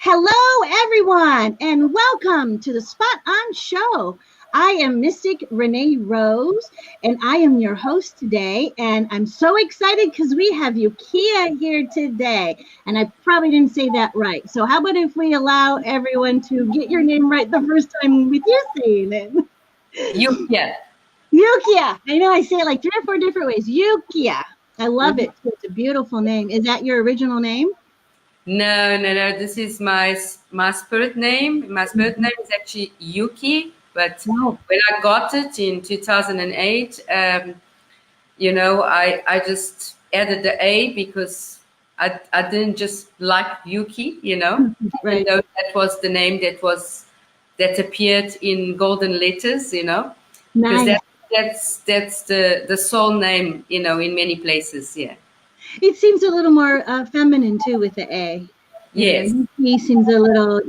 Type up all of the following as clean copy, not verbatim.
Hello, everyone, and welcome to the Spot On Show. I am Mystic Renee Rose, and I am your host today. And I'm so excited because we have Yukia here today. And I probably didn't say that right. So how about if we allow everyone to get your name right the first time with you saying it? Yukia. Yukia. I know I say it like 3 or 4 different ways. Yukia. I love it. It's a beautiful name. Is that your original name? No. This is my spirit name. My spirit name is actually Yuki, but when I got it in 2008, I just added the A because I didn't just like Yuki, Right. even though that was the name that appeared in golden letters, because Nice. that's the soul name, in many places, yeah. It seems a little more feminine too with the A. Yes. Yuki seems a little,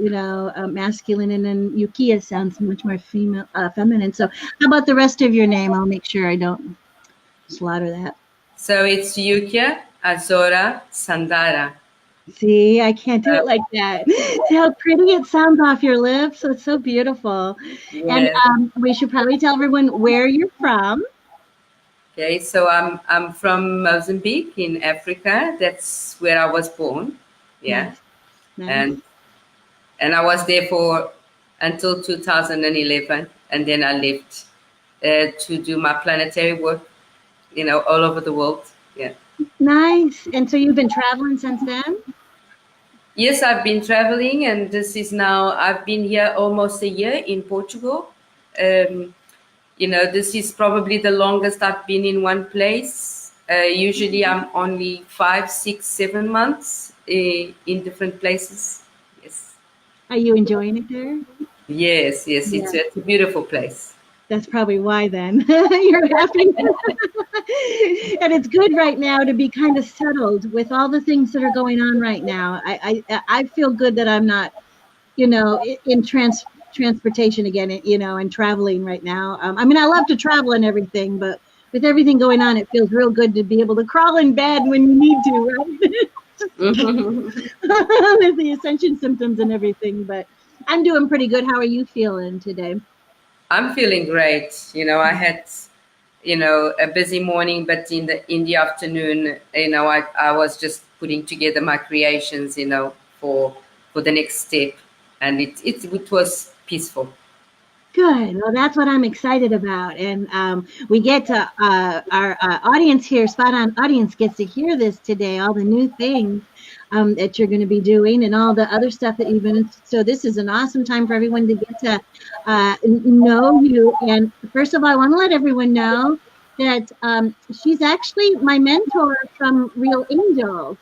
masculine, and then Yukia sounds much more female, feminine. So, how about the rest of your name? I'll make sure I don't slaughter that. So it's Yukia, Azorah, Sandara. See, I can't do it like that. See how pretty it sounds off your lips? It's so beautiful. Yes. And we should probably tell everyone where you're from. Okay, so I'm from Mozambique in Africa. That's where I was born. Yeah. Nice. And I was there for until 2011, and then I left to do my planetary work, all over the world. Yeah. Nice. And so you've been traveling since then? Yes, I've been traveling, and I've been here almost a year in Portugal. This is probably the longest I've been in one place. Usually I'm only 5, 6, 7 months in different places. Yes. Are you enjoying it there? Yes. It's a beautiful place. That's probably why then you're happy. And it's good right now to be kind of settled with all the things that are going on right now. I feel good that I'm not, in transportation again, and traveling right now. I mean, I love to travel and everything, but with everything going on, it feels real good to be able to crawl in bed when you need to, right? There's the ascension symptoms and everything, but I'm doing pretty good. How are you feeling today? I'm feeling great. I had, a busy morning, but in the afternoon, I was just putting together my creations, for the next step, and it was peaceful. Good. Well, that's what I'm excited about. And we get to our audience here, Spot On audience gets to hear this today, all the new things that you're going to be doing and all the other stuff that you've been. So this is an awesome time for everyone to get to know you. And first of all, I want to let everyone know that she's actually my mentor from Real Angels.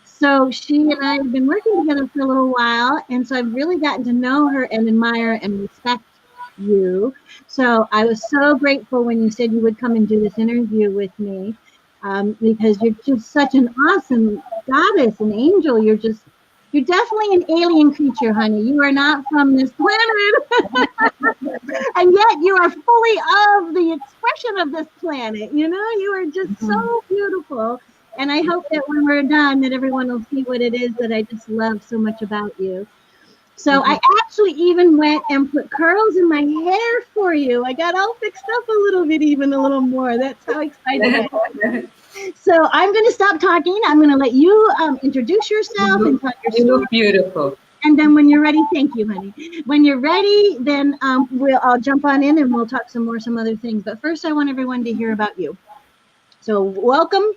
So she and I have been working together for a little while. And so I've really gotten to know her and admire and respect you. So I was so grateful when you said you would come and do this interview with me, because you're just such an awesome goddess, an angel. You're definitely an alien creature, honey. You are not from this planet. And yet you are fully of the expression of this planet. You are just so beautiful. And I hope that when we're done that everyone will see what it is that I just love so much about you. So I actually even went and put curls in my hair for you. I got all fixed up a little bit, even a little more. That's how excited I am. So I'm going to stop talking. I'm going to let you introduce yourself and tell your story. You look beautiful. And then when you're ready, thank you, honey. When you're ready, then I'll jump on in and we'll talk some other things. But first, I want everyone to hear about you. So welcome.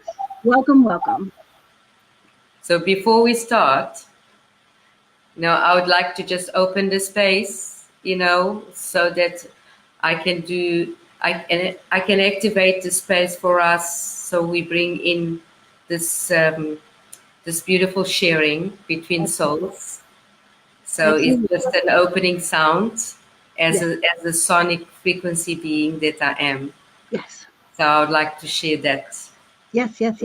So before we start, I would like to just open the space, so that I can activate the space for us. So we bring in this beautiful sharing between souls. So it's just an opening sound as a sonic frequency being that I am. Yes. So I would like to share that. Yes. That's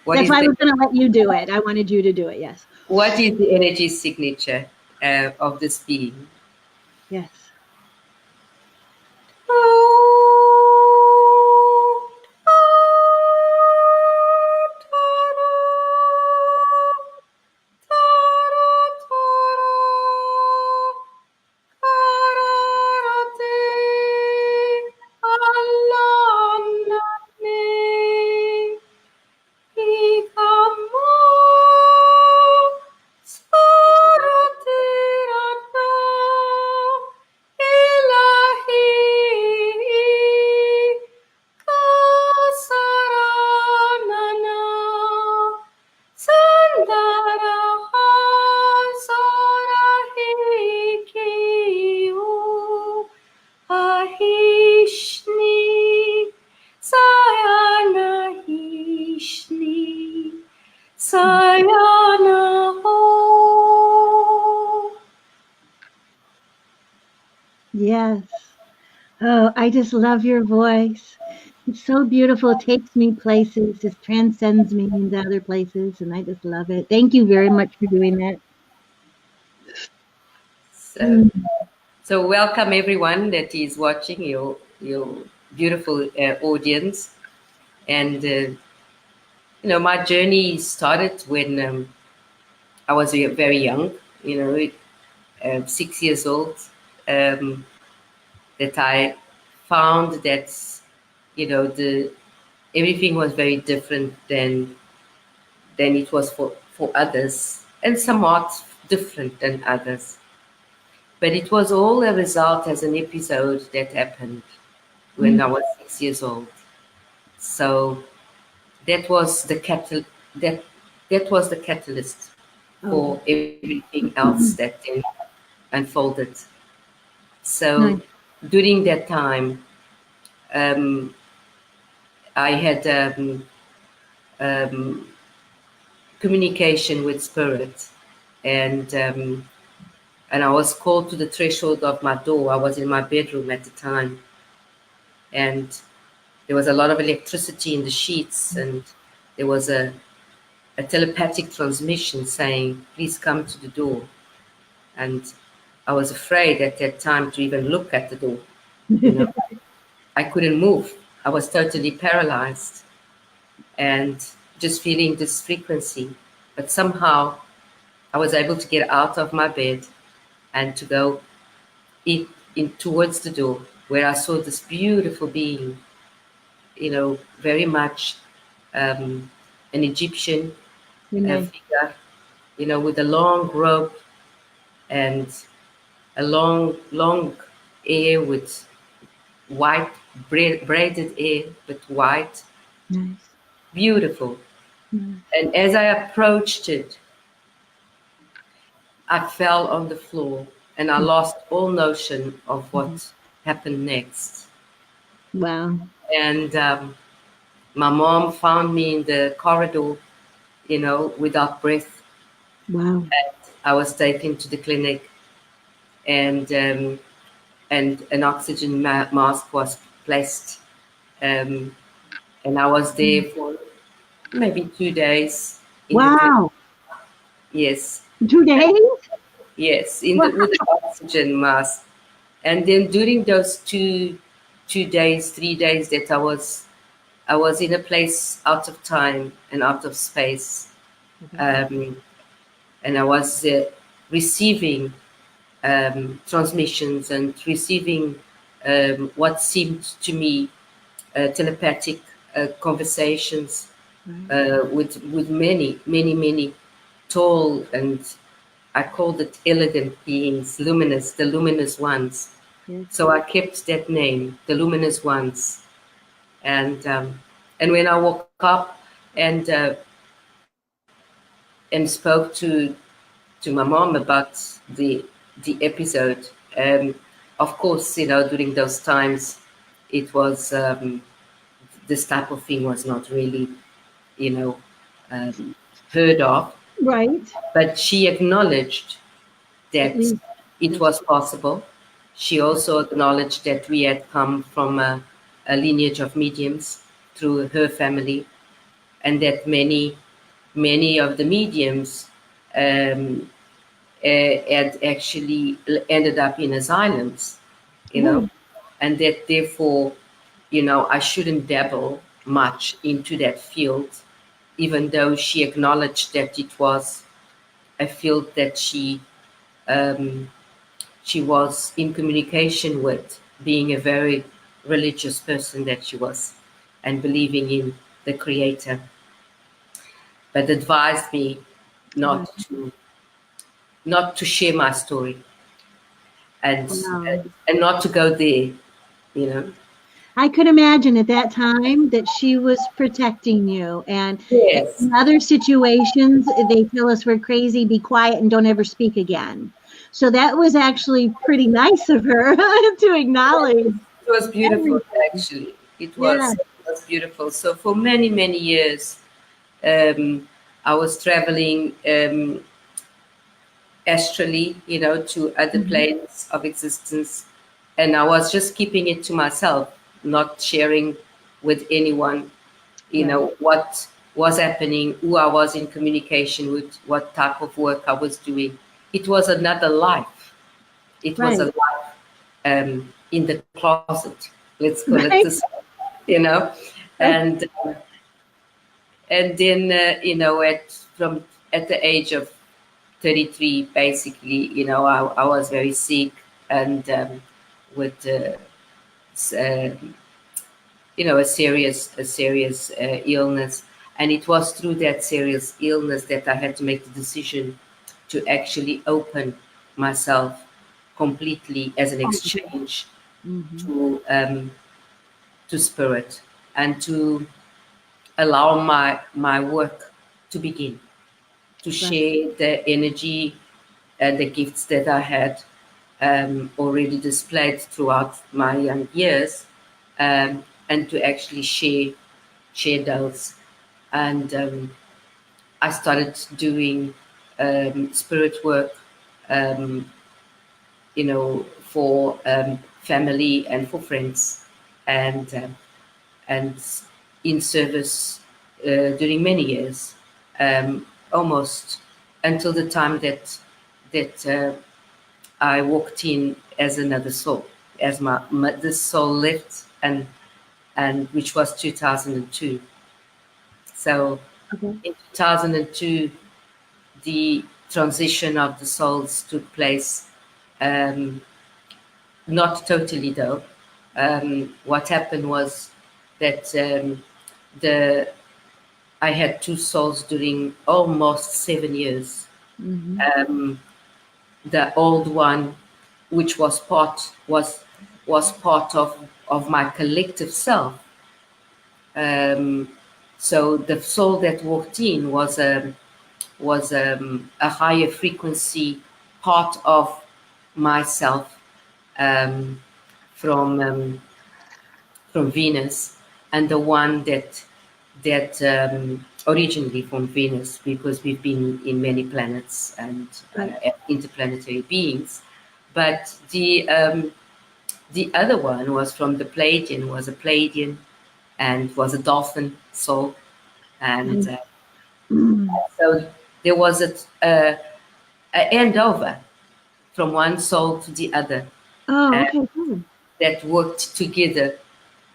why I was going to let you do it. I wanted you to do it. Yes. What is the energy signature of this being? Yes. Yes. Oh, I just love your voice. It's so beautiful. It takes me places, just transcends me into other places, and I just love it. Thank you very much for doing that. So, so welcome everyone that is watching, your beautiful audience. And my journey started when I was very young. 6 years old. Um, that I found that the everything was very different than it was for others, and somewhat different than others. But it was all a result as an episode that happened when I was 6 years old. So that was the that that was the catalyst Oh, for everything else that then unfolded. So nice. during that time, um, I had um, communication with spirit, and and I was called to the threshold of my door. I was in my bedroom at the time, and there was a lot of electricity in the sheets, and there was a telepathic transmission saying, "Please come to the door." And I was afraid at that time to even look at the door. You know, I couldn't move. I was totally paralyzed and just feeling this frequency. But somehow I was able to get out of my bed and to go in towards the door, where I saw this beautiful being, very much an Egyptian Renee. figure, with a long robe and a long hair with white, braided hair, but white, Nice. beautiful. Nice. And as I approached it, I fell on the floor and I lost all notion of what happened next. Wow. And my mom found me in the corridor, without breath. Wow. I was taken to the clinic, and an oxygen mask was placed, um, and I was there for maybe 2 days in the clinic. Wow. Yes, 2 days? yes, in Wow. the with the oxygen mask. And then during those 2 days, 3 days that I was in a place out of time and out of space, um, and I was receiving transmissions and receiving what seemed to me telepathic conversations with many tall, and I called it elegant beings, the luminous ones. Yes. So I kept that name, the luminous ones. And when I woke up and spoke to my mom about the episode, of course, during those times, it was this type of thing was not really, you know, heard of. Right. But she acknowledged At that least. it Yes. was possible. She also acknowledged that we had come from a lineage of mediums through her family, and that many of the mediums had actually ended up in asylums, Oh, and that therefore, I shouldn't dabble much into that field, even though she acknowledged that it was a field that she was in communication with, being a very religious person that she was, and believing in the Creator, but advised me wow. not to share my story, and Wow. and not to go there, you know. I could imagine at that time that she was protecting you. And Yes, in other situations, they tell us we're crazy, be quiet, and don't ever speak again. So that was actually pretty nice of her to acknowledge it was beautiful, everything. actually. It Yeah. was, it was beautiful. So for many years, um, I was traveling astrally, to other Mhm. planes of existence, and I was just keeping it to myself, not sharing with anyone, what was happening, who I was in communication with, what type of work I was doing. It was another life. It was a Right. life in the closet, let's call it Right. this, you know. Right. And then at the age of 33, basically, I was very sick, and with a serious illness. And it was through that serious illness that I had to make the decision to actually open myself completely as an exchange Mm-hmm. to spirit, and to allow my work to begin, to Right. share the energy and the gifts that I had already displayed throughout my young years, and to actually share those. And I started doing spirit work, um, for family and for friends, and in service during many years, almost until the time that I walked in as another soul, as this soul left, and which was 2002. So Okay. in 2002, the transition of the souls took place. Um, Not totally, though. What happened was that the I had two souls during almost 7 years. Mm-hmm. Um, the old one, which was part of my collective self. Um, so the soul that walked in was a higher frequency part of myself, um, from Venus, and the one that originally from Venus, because we've been in many planets and Right. interplanetary beings. But the other one was from the Pleiadian, was a Pleiadian, and was a dolphin soul. And Nice. Mm. so there was a handover from one soul to the other, Oh, uh, okay, good. that worked together,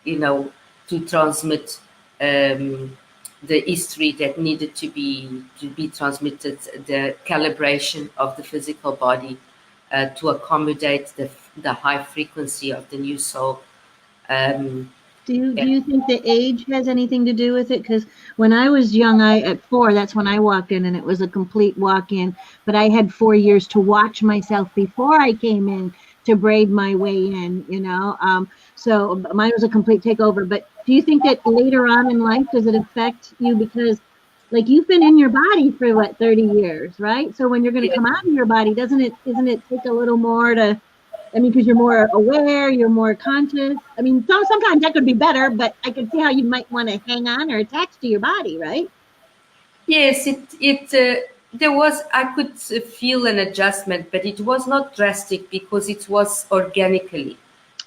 to transmit the history that needed to be transmitted, the calibration of the physical body, to accommodate the high frequency of the new soul. Um, Do you think the age has anything to do with it? Because when I was young, I at 4, that's when I walked in, and it was a complete walk in. But I had 4 years to watch myself before I came in to braid my way in. So mine was a complete takeover. But do you think that later on in life does it affect you? Because like you've been in your body for what 30 years, right? So when you're going to yeah, come out of your body, doesn't it? Isn't it take a little more to? I mean, because you're more aware, you're more conscious. I mean, sometimes that could be better, but I could see how you might want to hang on or attach to your body, right? yes, there was, I could feel an adjustment, but it was not drastic because it was organically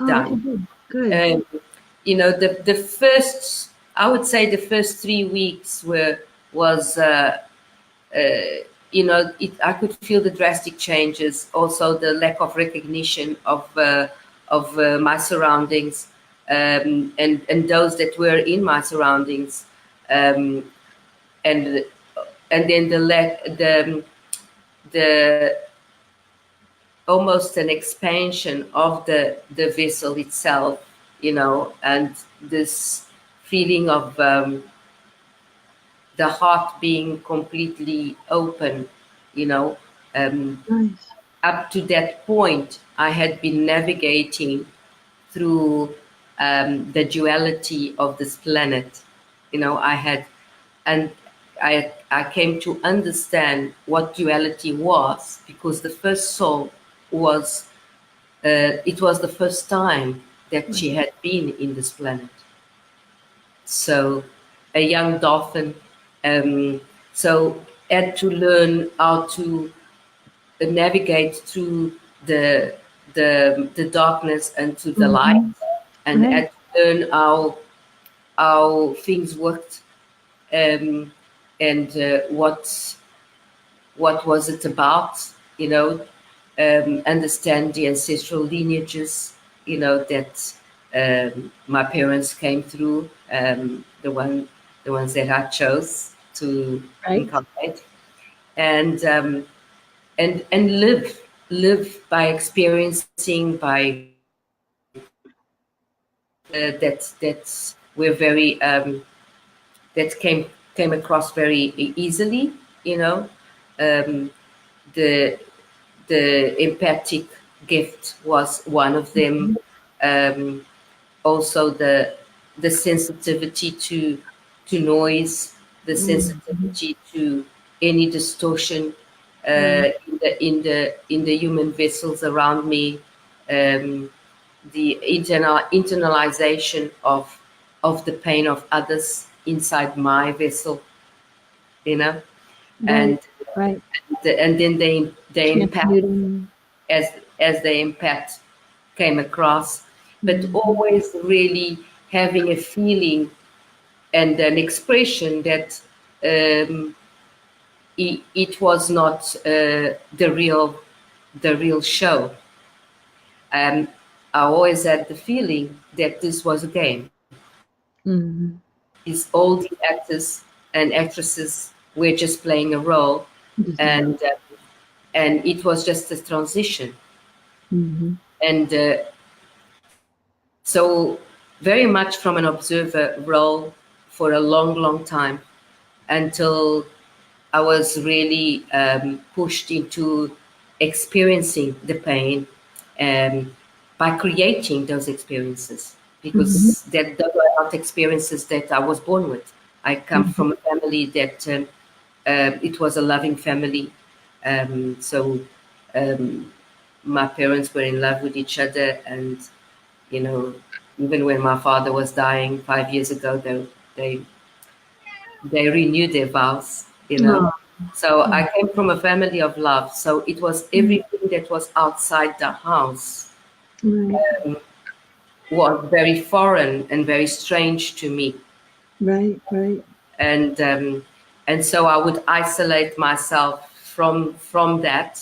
Oh, okay, done. good, good. Um, the first, I would say the first 3 weeks was I could feel the drastic changes, also the lack of recognition of my surroundings, and those that were in my surroundings, um, and then the almost an expansion of the vessel itself, and this feeling of the heart being completely open, you know. Um, Nice. Up to that point, I had been navigating through the duality of this planet. I had, and I came to understand what duality was, because the first soul was, it was the first time that Right. she had been in this planet. So a young dolphin, so had to learn how to navigate through the the darkness into the light, and Right. had to learn how things worked, and what was it about, you know, understand the ancestral lineages, you know, that my parents came through, the ones that I chose to Right. inculcate, and and live by experiencing, by that's we're very that came across very easily, you know. Um, the the empathic gift was one of them. Um, Also the sensitivity to noise, the sensitivity to any distortion in the human vessels around me, um, the internalization of the pain of others inside my vessel, you know, Right. and Right. and then they impact Transmuting. as the impact came across, but Mhm. always really having a feeling and an expression that it was not the real show. Um, I always had the feeling that this was a game. Mhm. Is all the actors and actresses were just playing a role, Just a role. and uh, and it was just a transition. Mhm. And so, very much from an observer role for a long, long time, until I was really pushed into experiencing the pain, um, by creating those experiences, Mhm. because those are not experiences that I was born with. I come Mhm. from a family that it was a loving family. So my parents were in love with each other, and you know, even when my father was dying 5 years ago, they they renewed their vows, you know. Oh. So Oh. I came from a family of love. So it was Mm. everything that was outside the house Right. was very foreign and very strange to me. Right. Right. And and so I would isolate myself from that,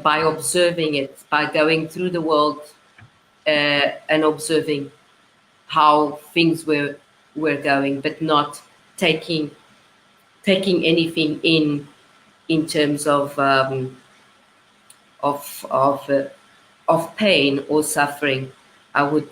by observing it, by going through the world, and observing how things were going, but not taking anything in terms of of uh, of pain or suffering. I would,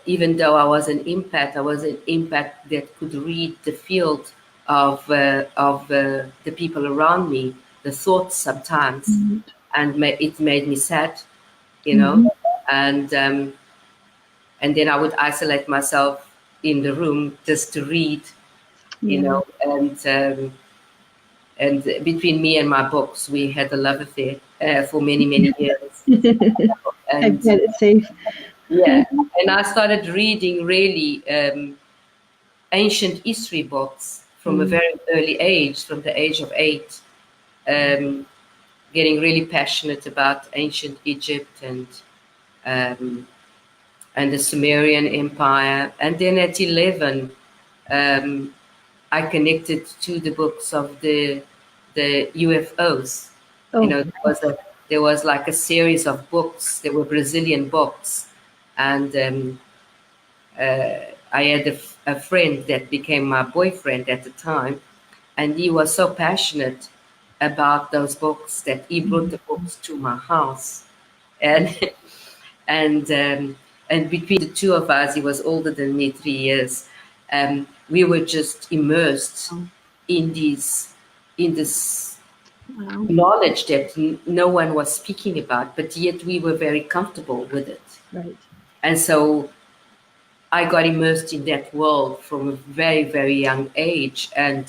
even though I was an empath, I was an empath that could read the field of the people around me, the thoughts sometimes, Mhm. and it made me sad, you know, Mhm. and and then I would isolate myself in the room just to read, you Yeah. know, and between me and my books, we had a love affair for many, many years. I And bet it's safe. yeah, and I started reading really ancient history books from a Mm. very early age, from the age of 8, um, getting really passionate about ancient Egypt um, and the Sumerian Empire. And then at 11, um, I connected to the books of the UFOs. You Oh. know, there was like a series of books. They were Brazilian books, and I had a friend that became my boyfriend at the time, and he was so passionate about those books that he brought the books to my house, and and and between the two of us, he was older than me 3 years. We were just immersed Oh. in these in this Wow. knowledge that no one was speaking about, but yet we were very comfortable with it. Right. And so I got immersed in that world from a very, very young age, and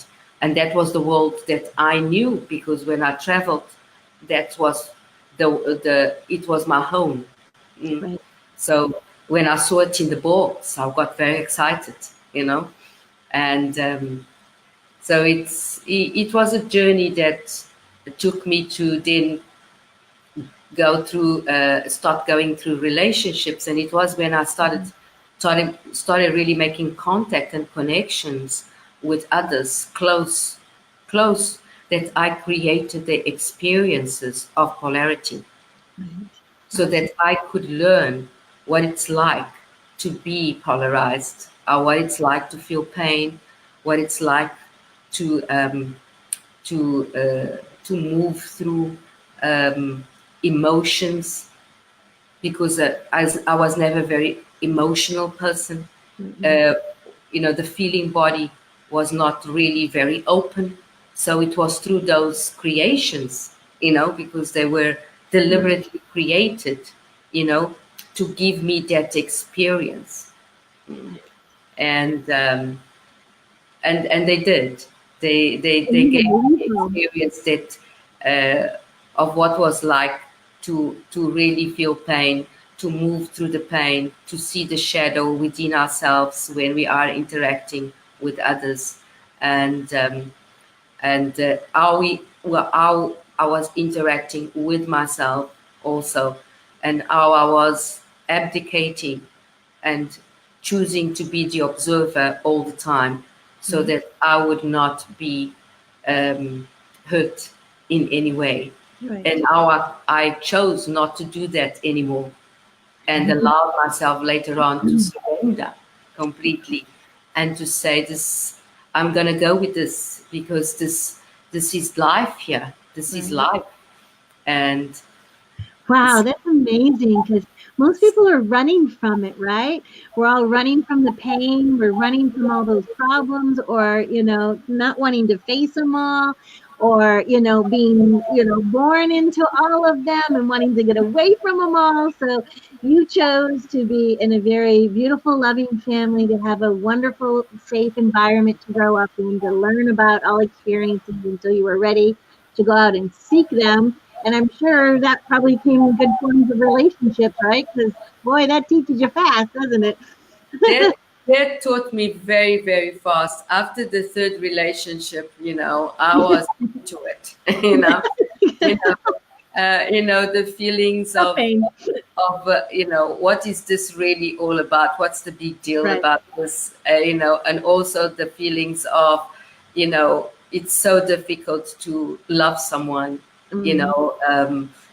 that was the world that I knew, because when I traveled, that was the it was my home. Mm. Right. So when I saw it in the books, I got very excited, you know, and so it was a journey that took me to then start going through relationships. And it was when I started really making contact and connections with others, close, that I created the experiences of polarity, Right. so that I could learn what it's like to be polarized, or what it's like to feel pain, what it's like to move through emotions, because I was never a very emotional person. Uh, the feeling body was not really very open. So it was through those creations, because they were deliberately created, to give me that experience. And and they did. They gave me the experience that of what was like to really feel pain, to move through the pain, to see the shadow within ourselves when we are interacting with others, and how I was interacting with myself also, and how I was abdicating and choosing to be the observer all the time, so that I would not be hurt in any way. Right. And how I chose not to do that anymore, and allowed myself later on to surrender completely, and to say, this, I'm going to go with this, because this is life here. This is life. And Wow, that's amazing, because most people are running from it, right? We're all running from the pain. We're running from all those problems, or, not wanting to face them all, or, being, born into all of them and wanting to get away from them all. So you chose to be in a very beautiful, loving family, to have a wonderful, safe environment to grow up in, to learn about all experiences until you were ready to go out and seek them. And I'm sure that probably came in good forms of relationships, right? Because, boy, that teaches you fast, doesn't it? that taught me very, very fast. After the third relationship, I was into it. you know, the feelings No of pain. what is this really all about? What's the big deal Right. about this? And also the feelings of, it's so difficult to love someone.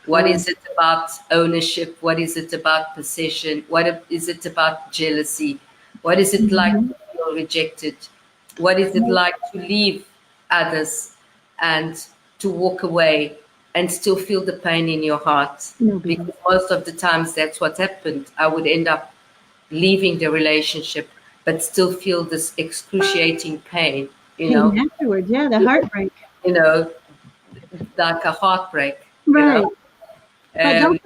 What is it about ownership? What is it about possession? What is it about jealousy? What is it like to feel rejected? What is it like to leave others and to walk away and still feel the pain in your heart? No big Because most of the times that's what happened. I would end up leaving the relationship, but still feel this excruciating pain, pain afterwards. Yeah, the heartbreak. you know, like a heartbreak, Right. But Um,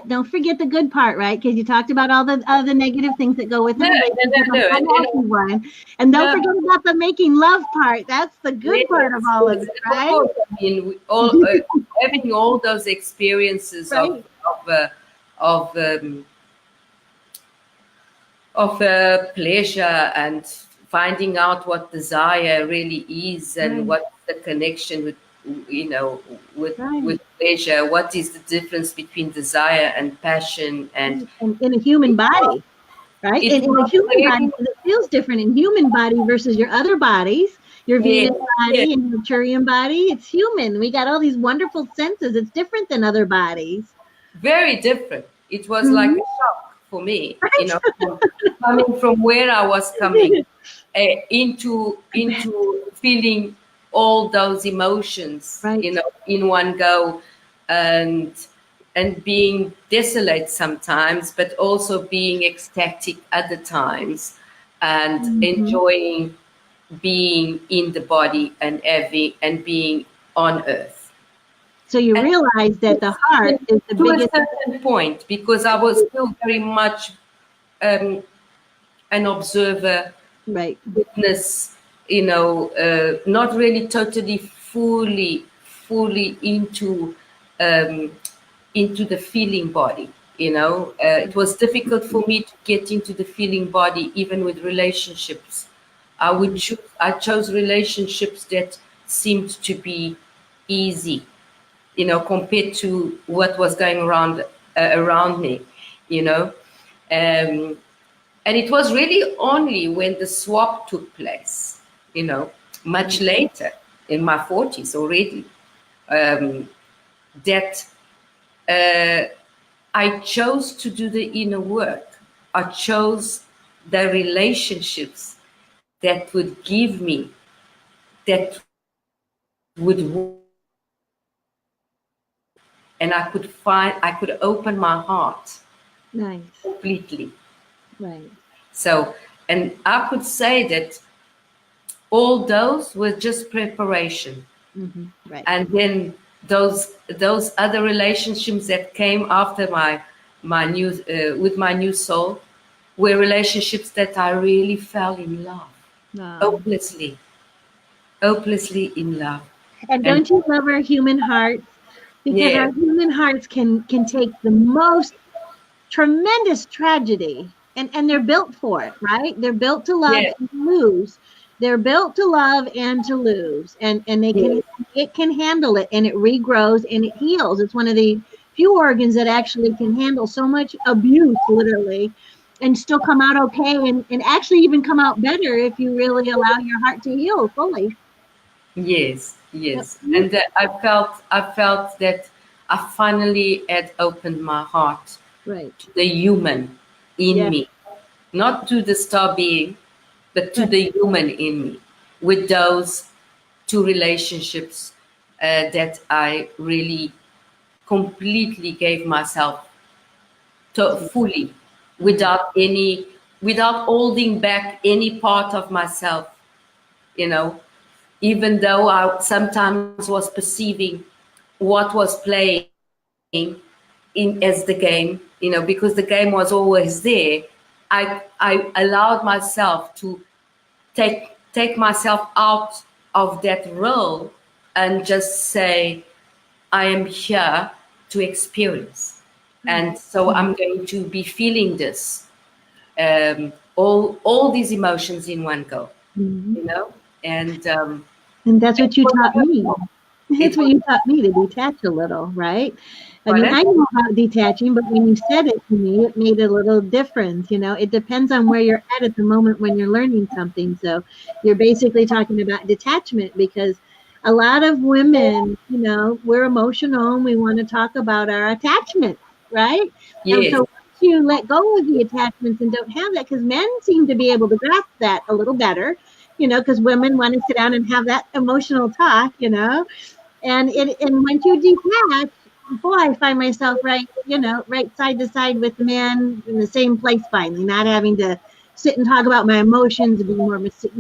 don't forget the good part, right? Because you talked about all the other negative things that go with the no, no, relationship, no, no. a healthy one. And don't No, forget about the making love part. That's the good yes, part of all of yes. it, Of right? course, I mean, we all having all those experiences Right. of pleasure, and finding out what desire really is, and Right. what the connection with, you know Right. with pleasure. What is the difference between desire and passion? And Right. And in a human body, right? it And in a was human body, really, 'cause it feels different in human body versus your other bodies, your yeah, Venus yeah, body and your Turian body. It's human. We got all these wonderful senses. It's different than other bodies. very different. It was like Mhm. a shock for me, Right. coming from where I was coming, into feeling all those emotions, Right. in one go, and being desolate sometimes, but also being ecstatic other times, and Mhm. enjoying being in the body, and being on earth. So you And realize that the heart is the to a biggest. certain point, because I was still very much um, an observer, Right. witness, not really totally fully into the feeling body. It was difficult for me to get into the feeling body, even with relationships. I chose relationships that seemed to be easy, compared to what was going around me, you know. Um, and it was really only when the swap took place, much later in my 40s already, that I chose to do the inner work. I chose the relationships that would give me, that would and I could open my heart Nice. completely. Right. So, and I could say that all those were just preparation. Right. And then those other relationships that came after my new with my new soul were relationships that I really fell in love, Wow. hopelessly, in love. And And don't you love our human hearts? Because yeah, our human hearts can take the most tremendous tragedy, and they're built for it, right? They're built to love yeah, and to lose. They're built to love and to lose, and they yeah, can, it can handle it, and it regrows and it heals. It's one of the few organs that actually can handle so much abuse, literally, and still come out okay, and actually even come out better if you really allow your heart to heal fully. yes, Yep. yes. And I felt that I finally had opened my heart Right. to the human in Yeah. me, not to the star being, but to Right. the human in me, with those two relationships that I really completely gave myself to fully, without without holding back any part of myself, you know, even though I sometimes was perceiving what was playing in as the game, because the game was always there. I allowed myself to take myself out of that role and just say, I am here to experience. And so I'm going to be feeling this, all these emotions in one go, Mhm. and And that's what you it taught was me. wonderful. It's It what was you taught me, to detach a little, right? I mean, pardon? I know about detaching, but when you said it to me, it made a little difference. It depends on where you're at the moment when you're learning something. So you're basically talking about detachment, because a lot of women, we're emotional and we want to talk about our attachments, right? And so Yes, once you let go of the attachments and don't have that, because men seem to be able to grasp that a little better, because women want to sit down and have that emotional talk, and once you detach, boy, I find myself right side to side with the man in the same place finally, not having to sit and talk about my emotions, and be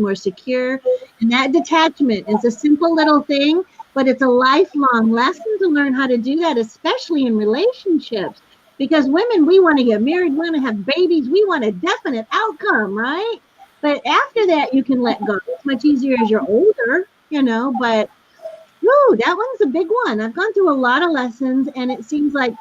more secure. And that detachment is a simple little thing, but it's a lifelong lesson to learn how to do that, especially in relationships. Because women, we want to get married, we want to have babies, we want a definite outcome, right? But after that, you can let go. It's much easier as you're older, but woo, that one's a big one. I've gone through a lot of lessons, and it seems like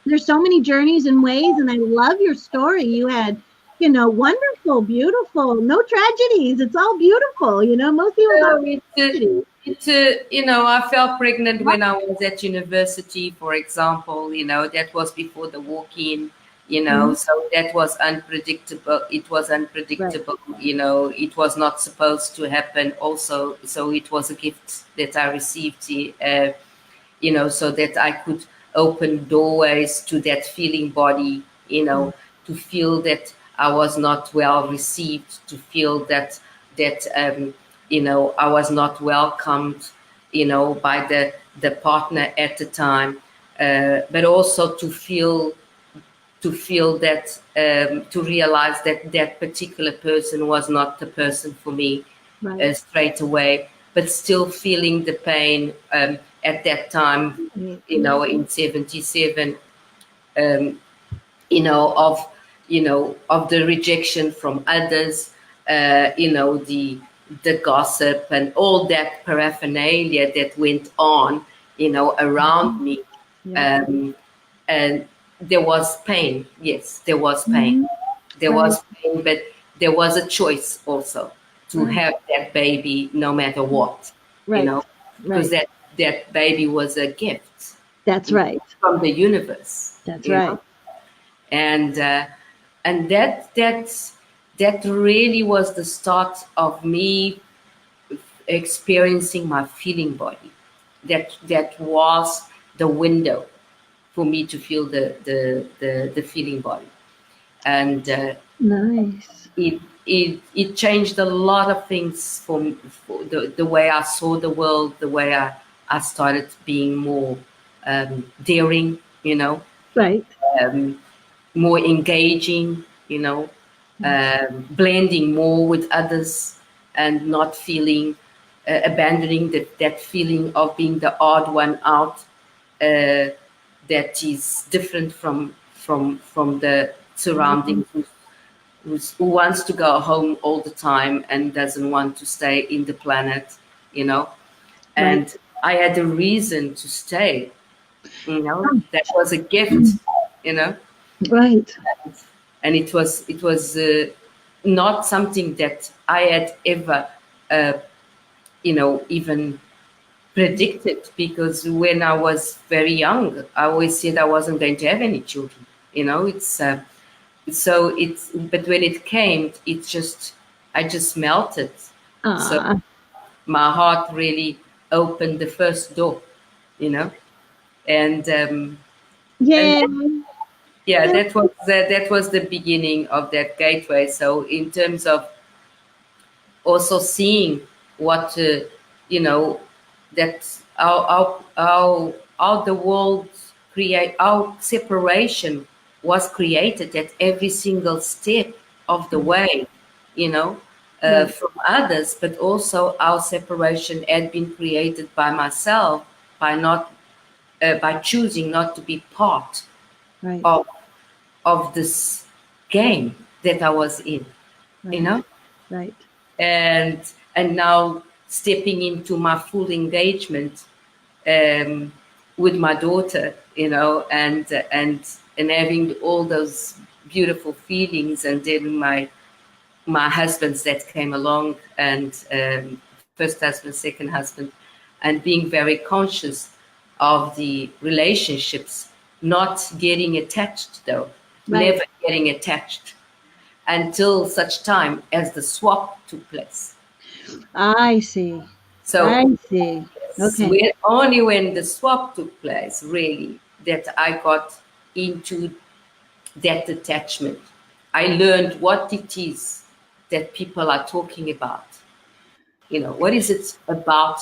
there's so many journeys and ways. And I love your story. You had, wonderful, beautiful, no tragedies. It's all beautiful. Most people go so through tragedies. I felt pregnant when I was at university, for example. That was before the walk-in. Mhm. So that was unpredictable. It was Right. unpredictable. It was not supposed to happen. Also, so it was a gift that I received. So that I could open doorways to that feeling body, Mhm. to feel that I was not well received, to feel that I was not welcomed, by the partner at the time, but also to feel that, to realize that that particular person was not the person for me Right. straight away, but still feeling the pain at that time, Right. in 77, um, of of the rejection from others, the gossip and all that paraphernalia that went on, around me, Yep. um, and there was pain. Yes, there was pain. Mhm. There Right. was pain, but there was a choice also to Right. have that baby no matter what, Right. because Right. that baby was a gift. That's right. from the universe. That's You right. know? And that really was the start of me experiencing my feeling body. That was the window for me to feel the feeling body, and Nice. it changed a lot of things for the way I saw the world, the way I started being more daring, Right. um, more engaging, Yes. blending more with others, and not feeling abandoning that feeling of being the odd one out, that is different from the surroundings, who wants to go home all the time and doesn't want to stay in the planet, you know. Right. And I had a reason to stay, that was a gift, you know. Right. And it was not something that I had ever, uh, even predicted, because when I was very young, I always said I wasn't going to have any children. It's but when it came, I just melted. So Ah. my heart really opened the first door, and and Yeah. yeah, that was the beginning of that gateway. So in terms of also seeing what that how the world create, our separation was created at every single step of the way, you know Right. from others, but also our separation had been created by myself, by not by choosing not to be part Right. of this game that I was in, you Right. know Right. and now stepping into my full engagement, um, with my daughter, and having all those beautiful feelings, and then my husbands that came along, and first husband, second husband, and being very conscious of the relationships, not getting attached though, Right. never getting attached until such time as the swap took place. I see. So I see. Okay. only when the swap took place, really, that I got into that attachment. I learned what it is that people are talking about. What is it about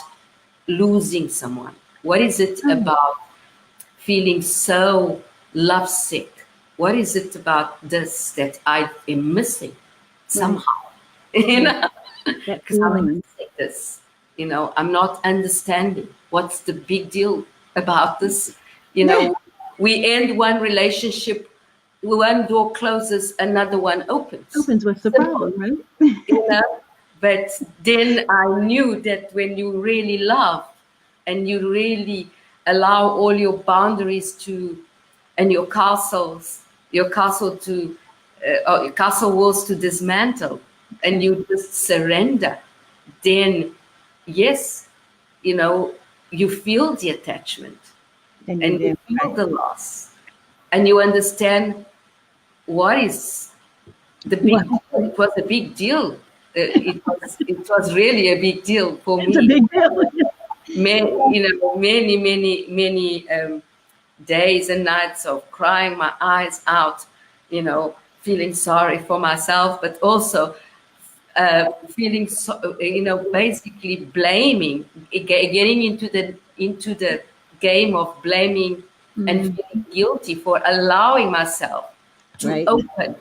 losing someone? What is it Right. about feeling so lovesick? What is it about this that I am missing Right. somehow? you Right. know, That because I'm feeling. missing this. I'm not understanding what's the big deal about this. You Yeah. know, we end one relationship, one door closes, another one opens. Opens. What's the Simple, problem, right? you know. But then I knew that when you really love and you really allow all your boundaries to, and your castle to, or your castle walls to dismantle, and you just surrender, then yes, you know, you feel the attachment And you and you do. feel Right. the loss, and you understand what is the What? big deal. It was a big deal. It was really a big deal for It's a me. big deal. Many days and nights of crying my eyes out, feeling sorry for myself, but also feeling so, basically blaming, getting into the game of blaming and Mm, feeling guilty for allowing myself to right. open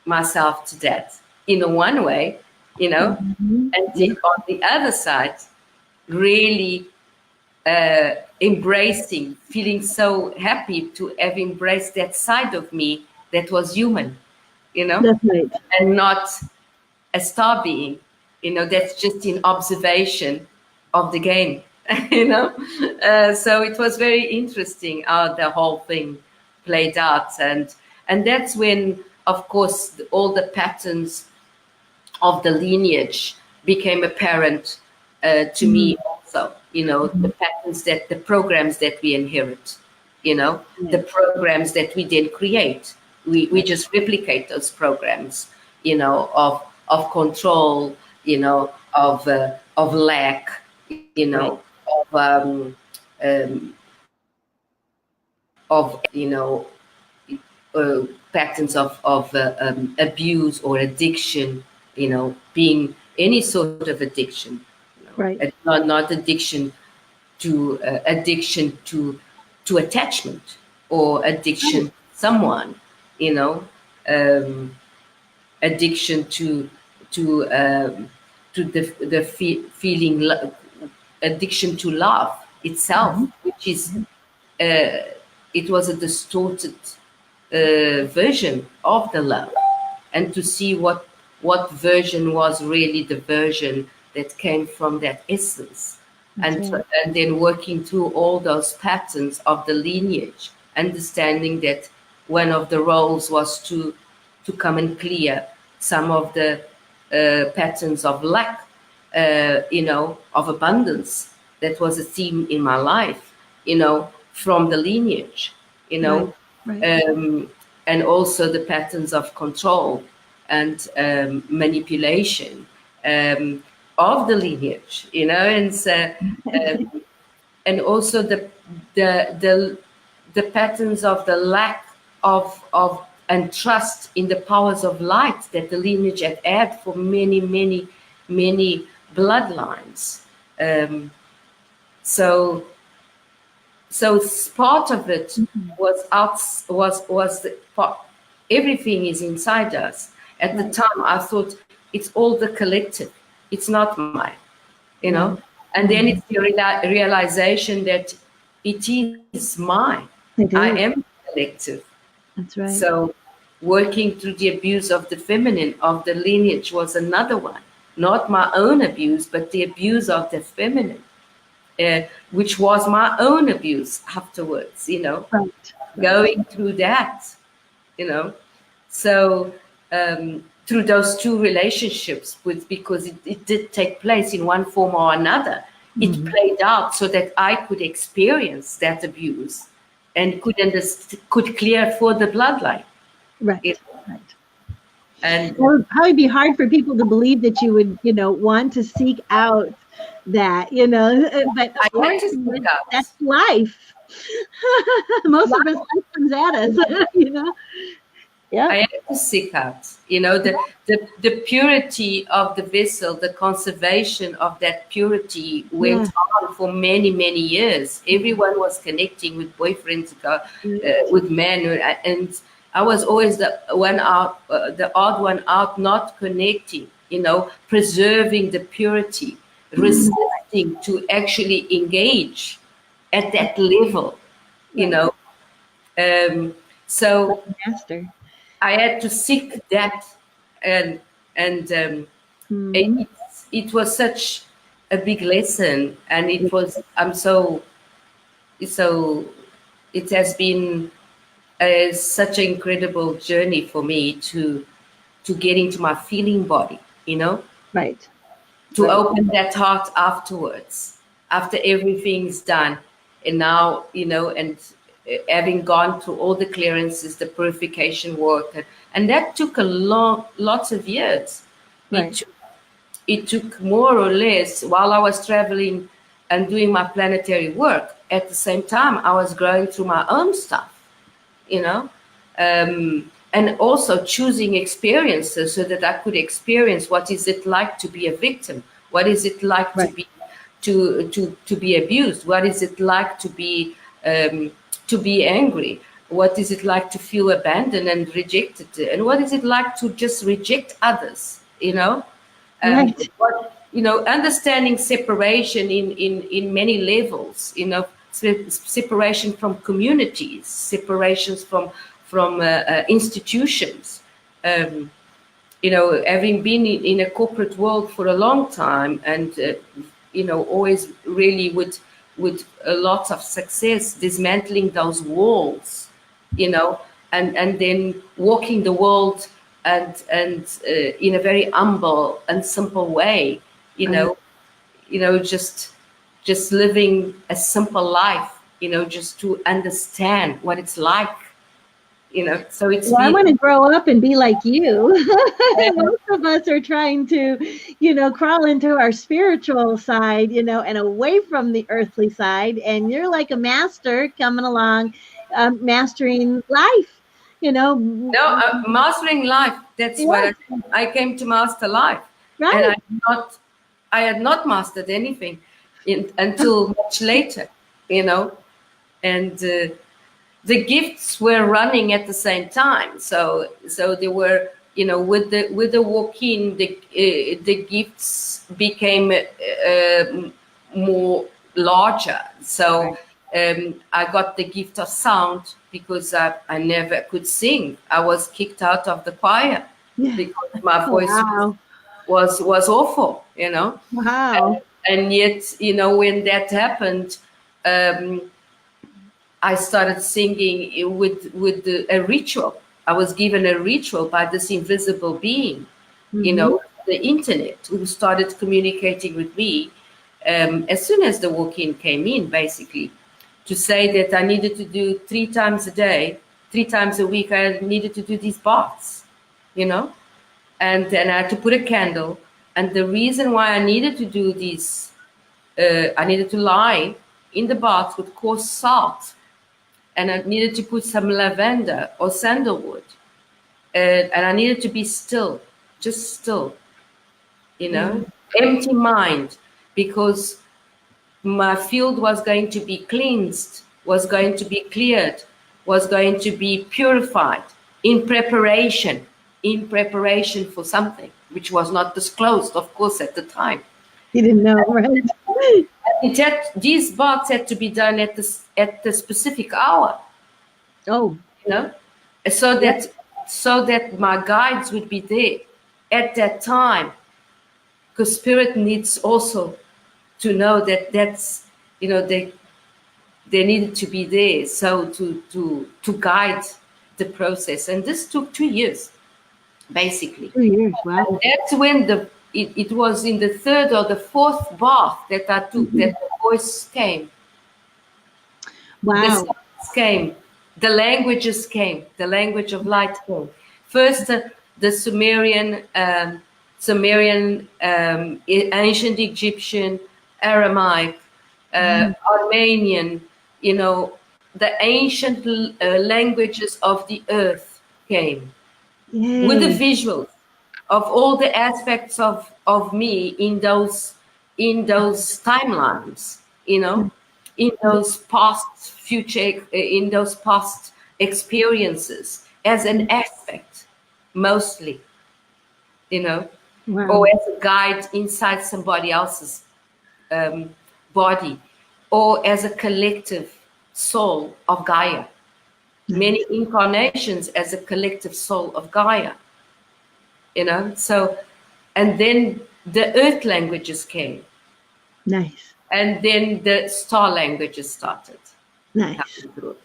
myself to that in one way, Mhm. and Yeah. on the other side, really embracing, feeling so happy to have embraced that side of me that was human, That's right. and not a star being, that's just in observation of the game, you know. So it was very interesting how the whole thing played out, and that's when, of course, all the patterns of the lineage became apparent to Mm, me also. The patterns, that the programs that we inherit. the programs that we then create. We just replicate those programs, of control, of lack, of patterns of abuse or addiction, being any sort of addiction, not addiction to attachment or addiction to someone, addiction to the feeling, addiction to love itself, which is it was a distorted version of the love, and to see what version was really the version that came from that essence. And then working through all those patterns of the lineage, understanding that one of the roles was to come and clear some of the patterns of lack, of abundance that was a theme in my life, from the lineage, and also the patterns of control and manipulation of the lineage, and so, and also the patterns of the lack of and trust in the powers of light that the lineage had for many, many, many bloodlines. So part of it was the part, everything is inside us. At the time, I thought it's all the collective. It's not mine, And then it's the realization that it is mine. I am collective. That's right. So working through the abuse of the feminine, of the lineage, was another one. Not my own abuse, but the abuse of the feminine, which was my own abuse afterwards, going through that, So through those two relationships, because it did take place in one form or another, it played out so that I could experience that abuse and could clear for the bloodline. Right. And it would probably be hard for people to believe that you would, want to seek out that, but of course, that's life. Most of us, life comes at us, Yeah. I had to seek out, the purity of the vessel, the conservation of that purity went on for many, many years. Everyone was connecting with boyfriends, with men, and I was always the odd one out, not connecting, preserving the purity, resisting to actually engage at that level, So Master. I had to seek that, and it was such a big lesson, and it was it has been such an incredible journey for me to get into my feeling body, Right. To open that heart afterwards, after everything's done, and now and having gone through all the clearances, the purification work, and that took lots of years. Right. It took more or less, while I was traveling and doing my planetary work. At the same time, I was going through my own stuff, and also choosing experiences so that I could experience what is it like to be a victim, what is it like to be abused, what is it like to be angry, what is it like to feel abandoned and rejected, and what is it like to just reject others, understanding separation in many levels, separation from communities, separations from institutions, having been in a corporate world for a long time, and always really with a lot of success, dismantling those walls, and then walking the world and in a very humble and simple way, just living a simple life, just to understand what it's like, so it's Well, I been. want to grow up and be like you. Most of us are trying to, crawl into our spiritual side, and away from the earthly side. And you're like a master coming along, mastering life, No, mastering life. That's what Yes, I came to master life, and right. I had not mastered anything until much later, and the gifts were running at the same time. So they were, with the walk-in, the gifts became more larger. So I got the gift of sound because I never could sing. I was kicked out of the choir Yeah. because my voice Wow. was awful, Wow. and yet, when that happened, I started singing with a ritual. I was given a ritual by this invisible being, Hmm. the internet, who started communicating with me as soon as the walk-in came in, basically, to say that I needed to do 3 times a day, 3 times a week. I needed to do these baths, and then I had to put a candle. And the reason why I needed to do these, I needed to lie in the bath with coarse salt, and I needed to put some lavender or sandalwood, and I needed to be still, just still, Yeah. empty mind, because my field was going to be cleansed, was going to be cleared, was going to be purified in preparation for something which was not disclosed, of course, at the time. You didn't know, right? These baths had to be done at the specific hour, Oh, you know, so yeah. that my guides would be there at that time, because spirit needs also to know that that's, they needed to be there, so to guide the process. And this took 2 years, basically. 2 years. Wow. And that's when it was in the third or the fourth bath that I took that the voice came, the Wow. sounds came, the languages came, the language of light came. First, the Sumerian, ancient Egyptian, Aramaic, Armenian, the ancient languages of the earth came with the Yay. visuals of all the aspects of me in those timelines, in those past experiences as an aspect, mostly, Wow. or as a guide inside somebody else's body, or as a collective soul of Gaia. Many incarnations as a collective soul of Gaia, so, and then the earth languages came, Nice. and then the star languages started Nice. coming through,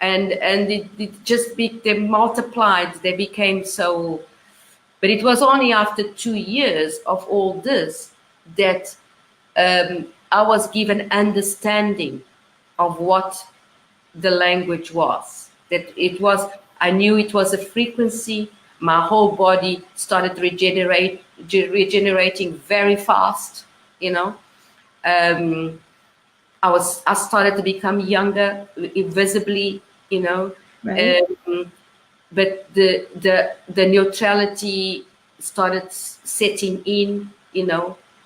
and it just they multiplied, they became so. But it was only after 2 years of all this that I was given understanding of what the language was. That it was, I knew it was a frequency. My whole body started regenerating very fast. I started to become younger, visibly. Right. But the neutrality started setting in.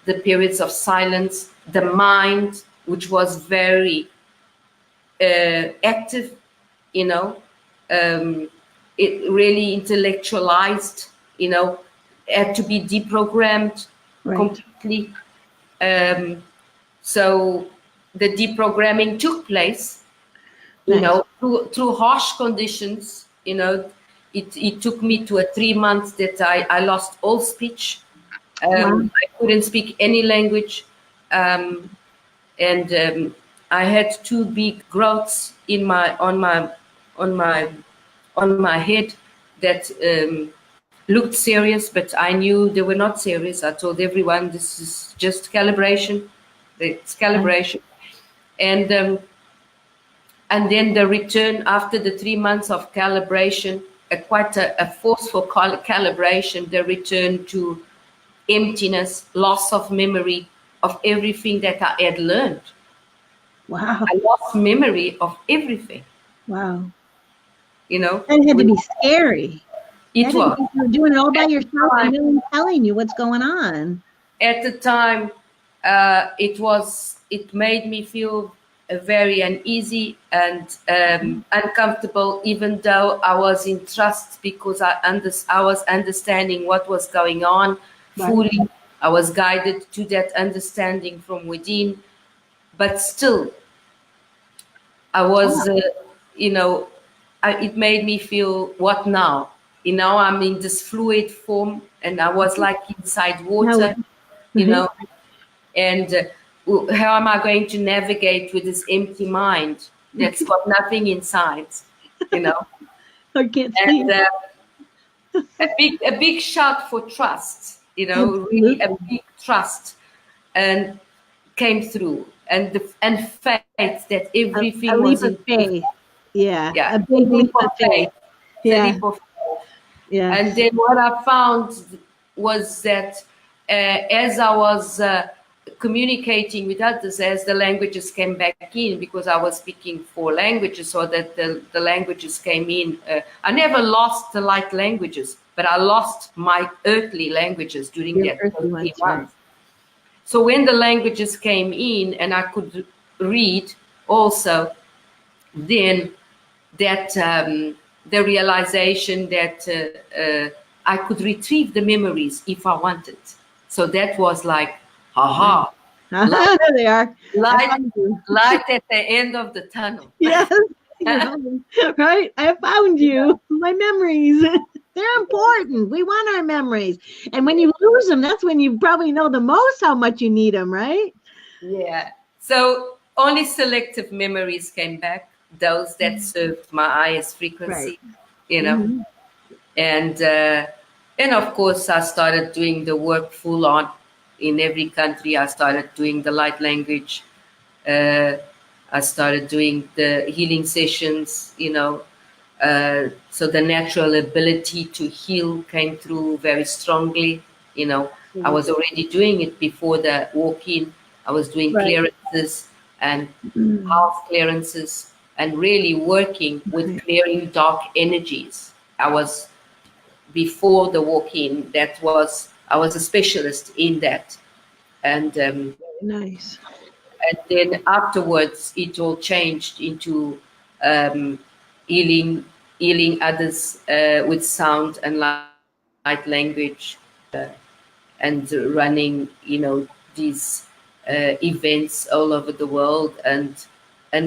The periods of silence, the mind, which was very active, it really intellectualized, had to be deprogrammed completely. So the deprogramming took place, through harsh conditions. It took me to a 3 months that I lost all speech. I couldn't speak any language, and I had 2 big growths on my head that looked serious, but I knew they were not serious. I told everyone this is just calibration. It's calibration, and And then the return after the 3 months of calibration, quite a forceful calibration, the return to emptiness, loss of memory of everything that I had learned. Wow. I lost memory of everything, Wow. you know. That had to be scary. It was. You're doing it all by At the yourself and time- no one's telling you what's going on. At the time, it made me feel very uneasy and uncomfortable, even though I was in trust because I was understanding what was going on fully. Right. I was guided to that understanding from within, but still, I was, you know, it made me feel, what now? You know, I'm in this fluid form, and I was like inside water, you know, and how am I going to navigate with this empty mind that's got nothing inside, you know? I can't see. And a big shout for trust, you know, really a big trust, and came through, and faith that everything a was leap in of faith. Yeah. yeah, A big leap of faith. Yeah. Yeah. Leap of faith. Yeah. And then what I found was that as I was communicating with others, as the languages came back in, because I was speaking 4 languages, so that the languages came in. I never lost the light languages, but I lost my earthly languages during Your that earthly 3 ones, months. right. So when the languages came in and I could read also, then that the realization that I could retrieve the memories if I wanted. So that was like, aha, There they are. light at the end of the tunnel. Yes. Right. I found you. My memories. They're important. We want our memories. And when you lose them, that's when you probably know the most how much you need them, right? Yeah. So only selective memories came back, those that served my highest frequency, you know. And of course, I started doing the work full on in every country. I started doing the light language. I started doing the healing sessions, you know. So the natural ability to heal came through very strongly, you know. I was already doing it before the walk-in. I was doing clearances and house clearances and really working with clearing dark energies. I was, before the walk-in, I was a specialist in that. And nice. And then afterwards, it all changed into healing others with sound and light language, and running, you know, these events all over the world, and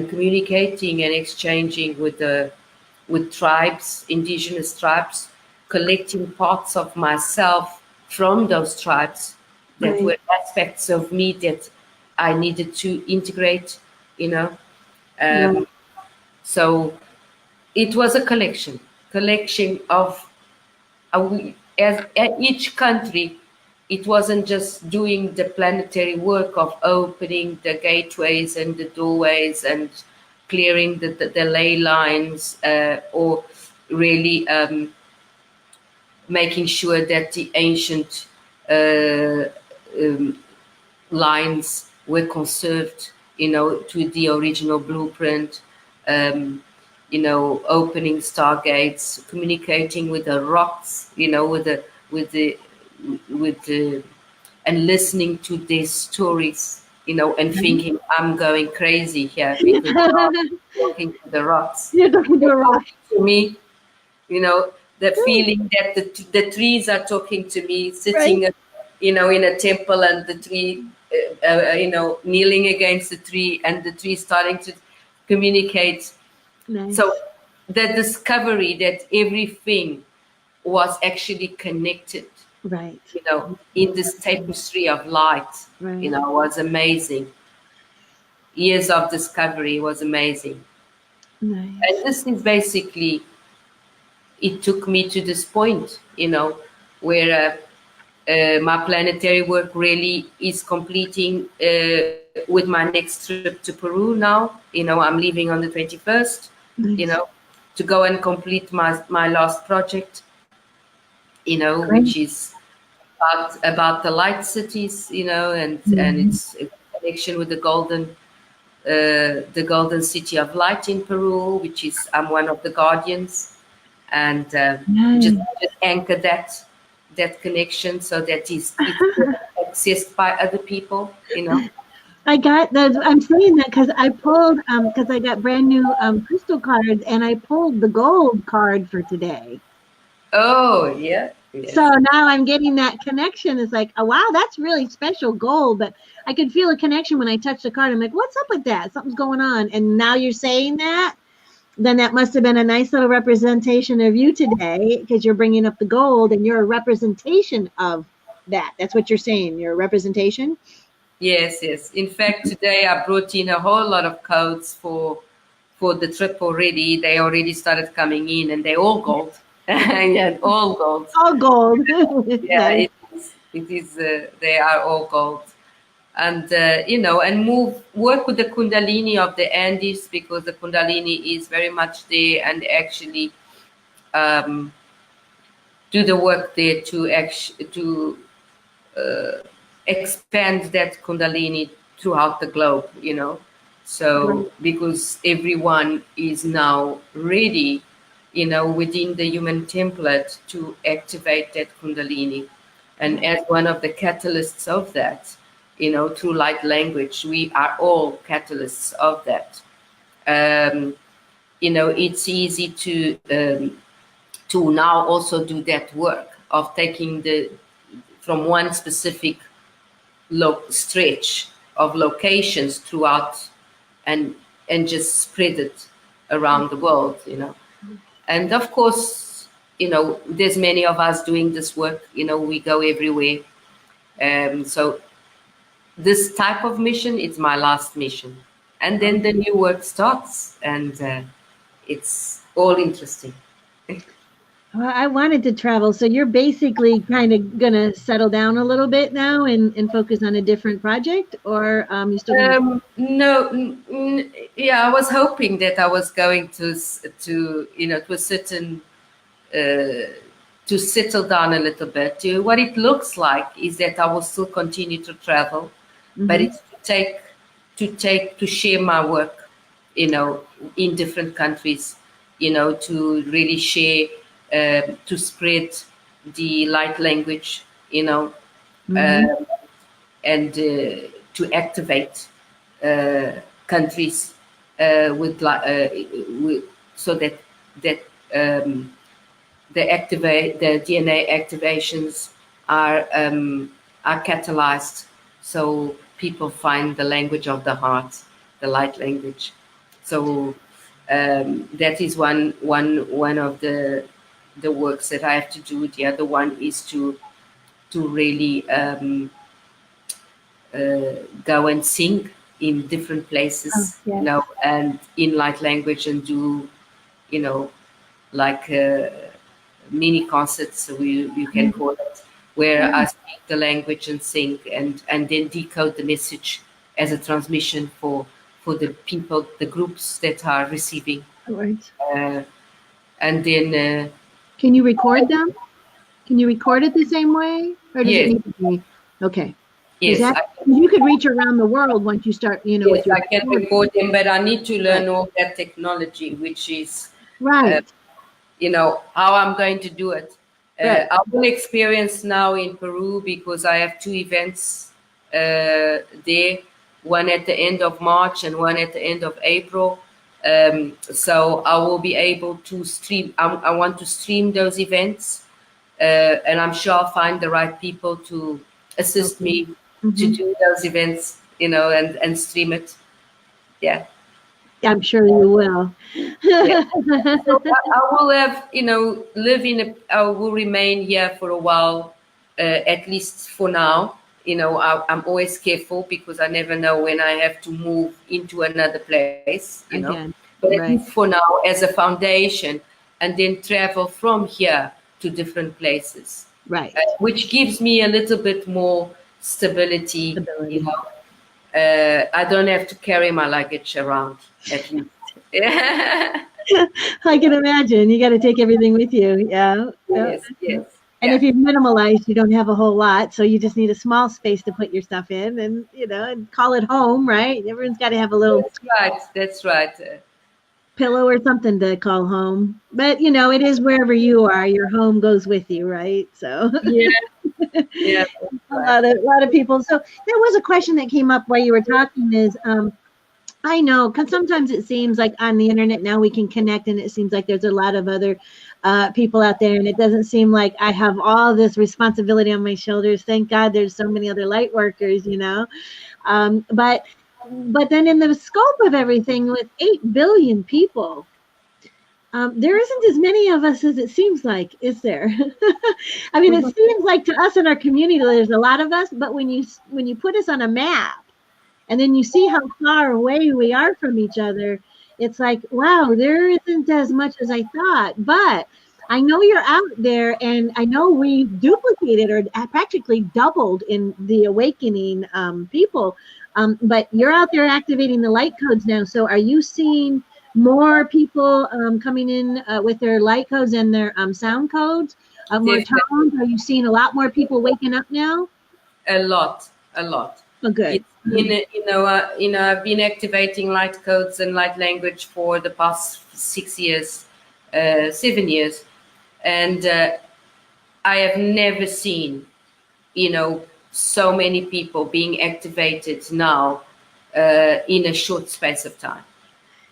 communicating and exchanging with tribes, indigenous tribes, collecting parts of myself from those tribes that were aspects of me that I needed to integrate, you know. So it was a collection of, as each country, it wasn't just doing the planetary work of opening the gateways and the doorways and clearing the ley lines, or really making sure that the ancient lines were conserved, you know, to the original blueprint, you know, opening stargates, communicating with the rocks, you know, with the and listening to their stories, you know, and thinking, I'm going crazy here because I'm talking to the rocks. You're talking to a rock. To me, you know, the feeling that the trees are talking to me, sitting, you know, in a temple, and the tree, you know, kneeling against the tree, and the tree starting to communicate. Nice. So the discovery that everything was actually connected, right, you know, in this tapestry of light, you know, was amazing. Years of discovery was amazing. Nice. And this is basically, it took me to this point, you know, where my planetary work really is completing with my next trip to Peru now. I'm leaving on the 21st, Nice. to go and complete my last project, Great. which is about the light cities, and Mhm. it's a connection with the golden city of light in Peru, which is I'm one of the guardians, and just, Nice. just anchor that connection so that it's accessed by other people. I got that. I'm saying that because I pulled because I got brand new crystal cards and I pulled the gold card for today. Oh, yeah, So yes. now I'm getting that connection. It's like, oh wow, that's really special gold. But I could feel a connection when I touched the card. I'm like, what's up with that? Something's going on. And now you're saying that, then that must have been a nice little representation of you today because you're bringing up the gold and you're a representation of that. That's what you're saying. You're a representation. Yes, yes. In fact, today I brought in a whole lot of codes for the trip already. They already started coming in, and they're all gold. Yeah, all gold. All gold. Yeah, Nice. it is. It is. They are all gold, and and work with the Kundalini of the Andes, because the Kundalini is very much there, and actually um, do the work there to expand that Kundalini throughout the globe. So, Great. because everyone is now ready, within the human template to activate that Kundalini. And as one of the catalysts of that, through light language, we are all catalysts of that. It's easy to now also do that work of taking from one specific stretch of locations throughout, and just spread it around the world. And of course, there's many of us doing this work. We go everywhere. So this type of mission is my last mission, and then the new work starts, and it's all interesting. Well, I wanted to travel, so you're basically kind of gonna settle down a little bit now and focus on a different project, or you still gonna? No, yeah, I was hoping that I was going to a certain to settle down a little bit. What it looks like is that I will still continue to travel, but Mhm. it's to share my work, in different countries, to really share, to spread the light language, Mhm. um, and to activate uh, countries with so that um, the DNA activations are catalyzed, so people find the language of the heart, the light language. So that is one of the works that I have to do. The other one is to really go and sing in different Oh, places, yes. and in light language, and do, you know, like mini concerts, you can Mhm. call it, where Yeah. I speak the language and sing, and then decode the message as a transmission for the people, the groups that are receiving, Right. uh, and then Can you record them? Can you record it the same way, or does it yes, need to be okay? Because yes, that you could reach around the world once you start, yes, with your I can recording. record them, but I need to Right. learn all that technology, which is uh, Right. how I'm going to do it. Right. I will experience now in Peru, because I have two events there, one at the end of March and one at the end of April. So I will be able to stream. I want to stream those events, and I'm sure I'll find the right people to assist Okay. me to Hmm. do those events, and stream it. Yeah. I'm sure you will. Yeah. So I will have, I will remain here for a while, at least for now. I'm always careful, because I never know when I have to move into another place. Again. But at Right. least for now, as a foundation, and then travel from here to different places, Right. which gives me a little bit more stability, Stability. I don't have to carry my luggage around at least. Yeah. I can imagine. You got to take everything with you. Yeah. Yeah. Yes, yes. And Yeah. if you've minimalized, you don't have a whole lot, so you just need a small space to put your stuff in, and and call it home, right? Everyone's got to have a little That's right. That's right. pillow or something to call home. But it is wherever you are. Your home goes with you, right? So Yeah. Yeah. That's a right. lot of people. So there was a question that came up while you were talking. Is I know, because sometimes it seems like on the internet now we can connect, and it seems like there's a lot of other people out there, and it doesn't seem like I have all this responsibility on my shoulders. Thank God there's so many other light workers. But then in the scope of everything, with 8 billion people, there isn't as many of us as it seems like, is there? I mean, it seems like to us in our community there's a lot of us, but when you put us on a map and then you see how far away we are from each other, it's like, wow, there isn't as much as I thought. But I know you're out there, and I know we've duplicated or practically doubled in the awakening people. But you're out there activating the light codes now. So are you seeing more people coming in with their light codes and their sound codes, more tones? Are you seeing a lot more people waking up now? A lot, a lot. Oh, good. It's been, I've been activating light codes and light language for the past 6 years, 7 years, and I have never seen, so many people being activated now in a short space of time.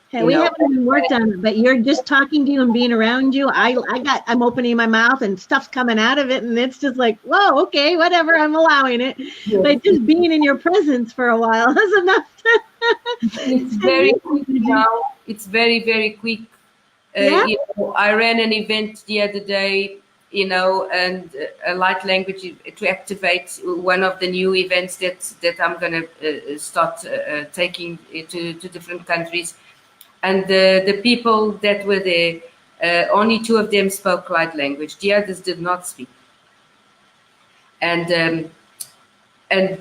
Hey, we haven't even worked on it, but you're just talking to you and being around you. I'm opening my mouth and stuff's coming out of it, and it's just like, whoa, okay, whatever, I'm allowing it. Yes. But just being in your presence for a while is enough. It's very quick now. It's very, very quick. Yeah. I ran an event the other day, and a light language to activate one of the new events that I'm going to start taking to different countries. And the people that were there, only 2 of them spoke light language. The others did not speak. And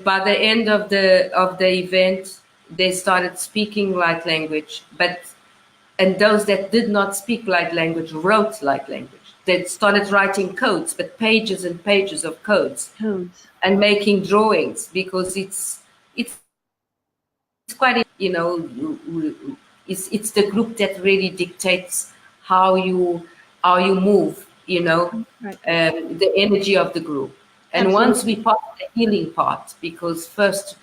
by the end of the event, they started speaking light language. And those that did not speak light language wrote light language. They started writing codes, but pages and pages of codes, and making drawings, because it's quite, it's the group that really dictates how you move, Right. the energy of the group. And Absolutely. once we pass the healing part, because first,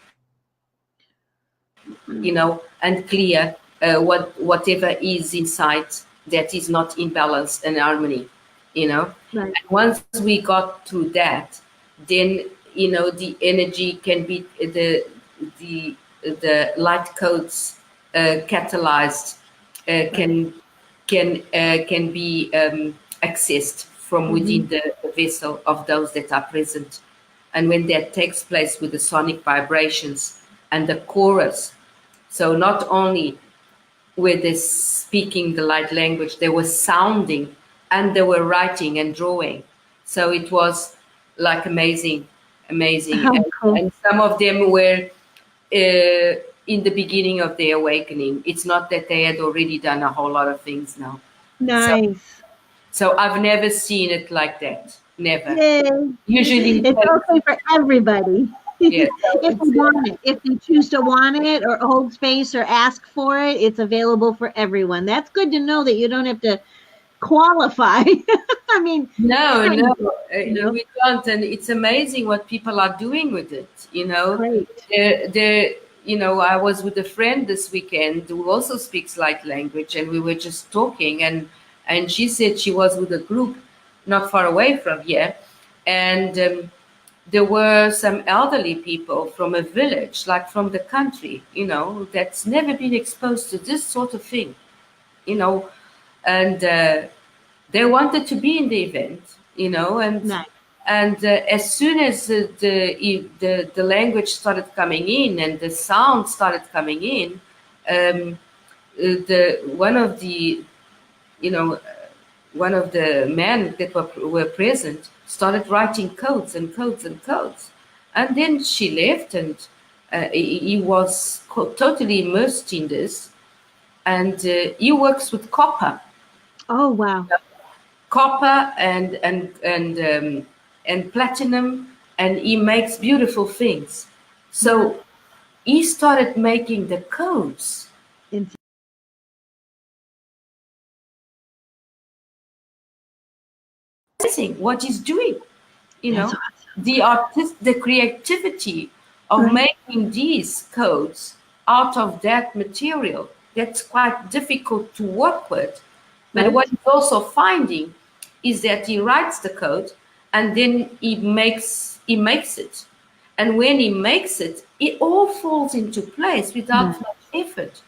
and clear whatever is inside that is not in balance and harmony, Right. And once we got through that, then the energy can be the light codes catalyzed, can be accessed from within the vessel of those that are present. And when that takes place with the sonic vibrations and the chorus, so not only were they speaking the light language, they were sounding, and they were writing and drawing. So it was like amazing. Oh, cool. And some of them were in the beginning of their awakening. It's not that they had already done a whole lot of things now. Nice. So I've never seen it like that. Never. Yay. Usually It's okay for everybody. Yes. If they want it, if they choose to want it or hold space or ask for it, it's available for everyone. That's good to know that you don't have to qualify. I mean, no, we don't, and it's amazing what people are doing with it. Great. I was with a friend this weekend who also speaks light language, and we were just talking, and she said she was with a group not far away from here, and there were some elderly people from a village, like from the country, that's never been exposed to this sort of thing, and they wanted to be in the event, and Nice. and as soon as the language started coming in and the sound started coming in, one of the men that were present started writing codes and codes and codes, and then she left, and He was totally immersed in this, and he works with copper. Oh, wow. Copper and platinum, and he makes beautiful things. So he started making the codes. It's Amazing what he's doing. You That's know, awesome. the creativity of Right. making these codes out of that material, that's quite difficult to work with. But Right. what he's also finding is that he writes the code and then he makes it. And when he makes it, it all falls into place without Right. much effort.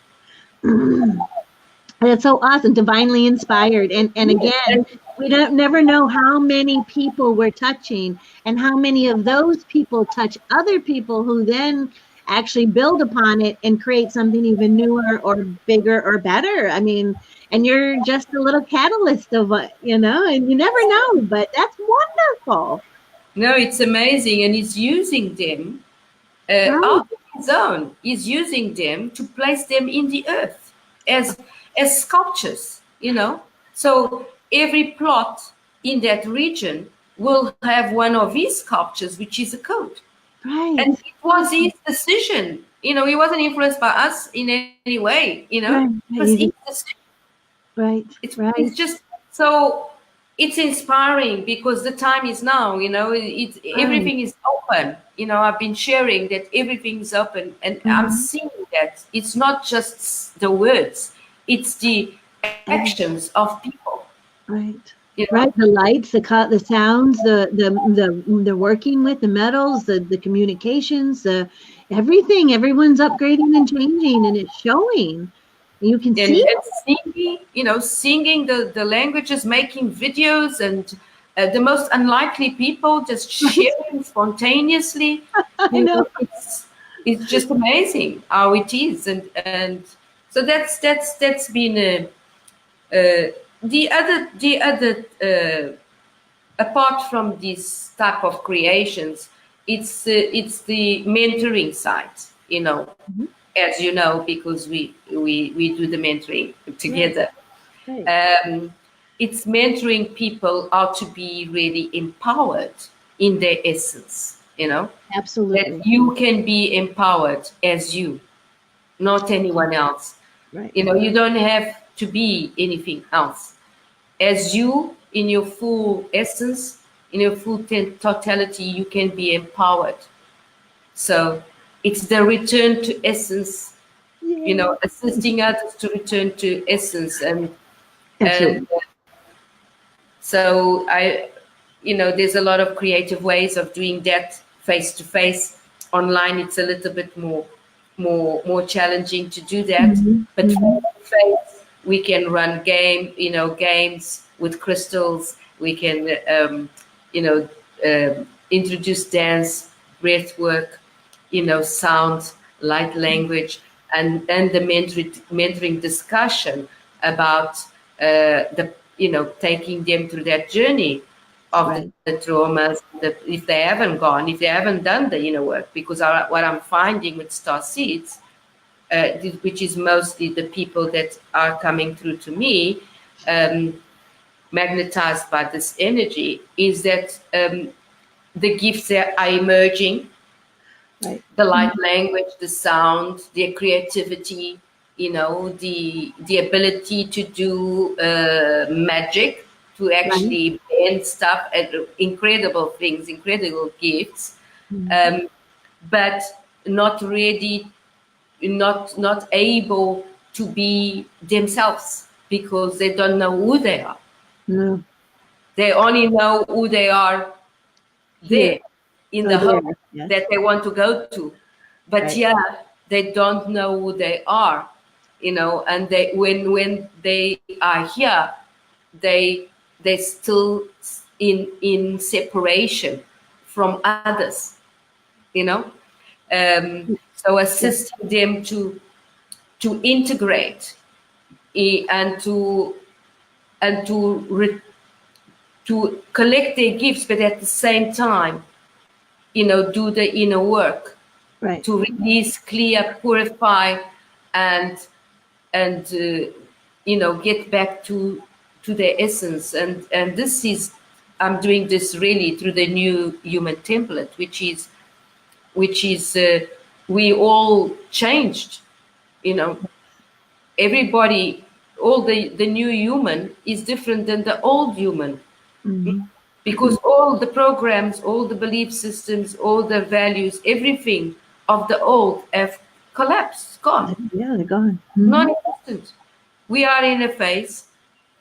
That's so awesome, divinely inspired. And again, And we don't never know how many people we're touching and how many of those people touch other people who then actually build upon it and create something even newer or bigger or better. I mean, and you're just a little catalyst of what, and you never know, but that's wonderful. no, it's amazing. And he's using them out Right. of his own. He's using them to place them in the earth as sculptures. So every plot in that region will have one of his sculptures, which is a code. Right. And it was his decision. He wasn't influenced by us in any way. Right. It Right. was You his just, decision. right. It's Right. just so it's inspiring because the time is now. Right. Everything is open. I've been sharing that everything is open, and I'm Mhm. seeing that it's not just the words, it's the Every- actions of people. Right. You Right. know, The lights, the sounds, the working with the metals, the communications, the everything. Everyone's upgrading and changing, and it's showing. You can see and singing the languages, making videos, and the most unlikely people just it. sharing spontaneously. I know. It's just amazing how it is, and so that's been the other apart from this type of creations, it's the mentoring side, Mhm. as you know, because we do the mentoring Right. together. Right. Um, it's mentoring people how to be really empowered in their essence, that Absolutely. you can be empowered as you, not anyone else. Right. You don't have to be anything else. As you, in your full essence, in your full totality, you can be empowered. So it's the return to essence, Yay. assisting others to return to essence. And Absolutely. so there's a lot of creative ways of doing that face to face. Online, it's a little bit more challenging to do that. Hmm. But Hmm. face to face, we can run games with crystals. We can, you know, introduce dance, breath work, sound, light language, and the mentoring discussion about taking them through that journey of the Right. traumas, if they haven't gone, if they haven't done the inner work. Because what I'm finding with star seeds, which is mostly the people that are coming through to me, um, magnetized by this energy, is that the gifts that are emerging, Right. the light language, the sound, their creativity, the ability to do magic, to Right. actually bend stuff, and incredible things, incredible gifts, Mhm. um, but not ready, not able to be themselves because they don't know who they are. No. They only know who they are Here there in or the there. home Yes. that they want to go to. But Right. yeah, they don't know who they are, and they when they are here, they still in separation from others, you know. So Yes. assisting them to integrate and to collect their gifts, but at the same time, do the inner work Right. to release, clear, purify, and get back to their essence. And this is, I'm doing this really through the new human template, which is we all changed, everybody, all the new human is different than the old human, Mm-hmm. because all the programs, all the belief systems, all the values, everything of the old have collapsed, gone, Yeah, they're gone. Mm-hmm. non-existent. We are in a phase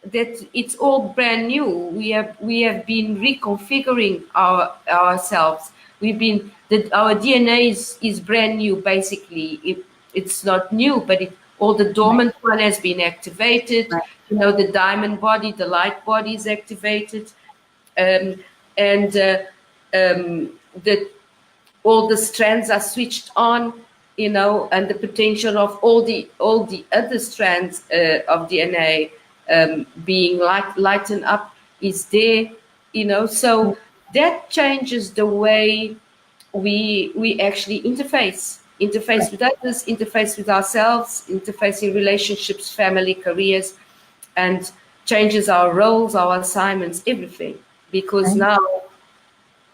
that it's all brand new. We have been reconfiguring ourselves. Our DNA is brand new. Basically, it's not new, but all the dormant one has been activated. Right. The diamond body, the light body is activated, and the all the strands are switched on, and the potential of all the other strands of DNA being lightened up is there, so that changes the way we actually interface with others, interface with ourselves, interface in relationships, family, careers, and changes our roles, our assignments, everything, because now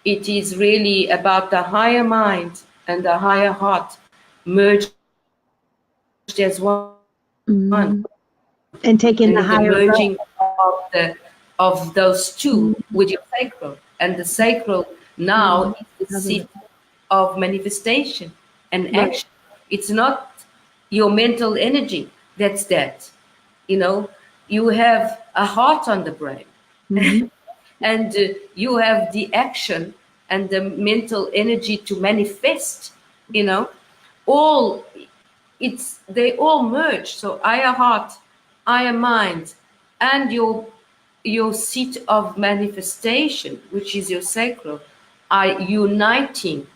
it is really about the higher mind and the higher heart merged as one. Mm-hmm. And taking And the the higher merging road. of those two with your sacral. And the sacral now is the seat of manifestation and action. It's not your mental energy that's that. You have a heart on the brain. Mm-hmm. And you have the action and the mental energy to manifest, all they all merge. So higher heart, higher mind, and your seat of manifestation, which is your sacral, are uniting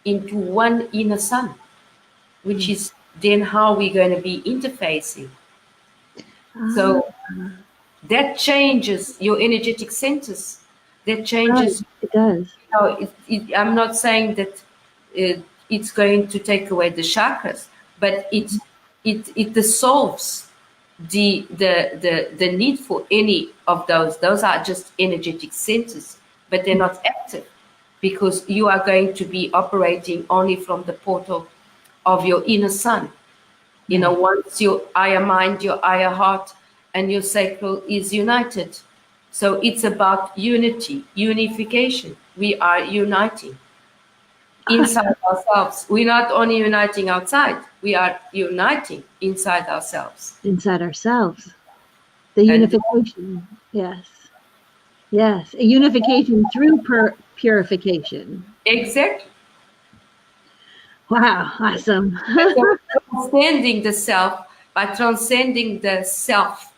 into one inner sun, which is then how we're going to be interfacing. So that changes your energetic centers. That changes. It does. I'm not saying that it's going to take away the chakras, but it dissolves the need for any of those. Those are just energetic centers, but they're not active, because you are going to be operating only from the portal of your inner sun. Once your higher mind, your higher heart, and your sacral is united. So it's about unity, unification. We are uniting inside ourselves. We're not only uniting outside, we are uniting inside ourselves. Inside ourselves. The unification. Yes. Yes. A unification through purification. Exactly. Wow. Awesome. So transcending the self, by transcending the self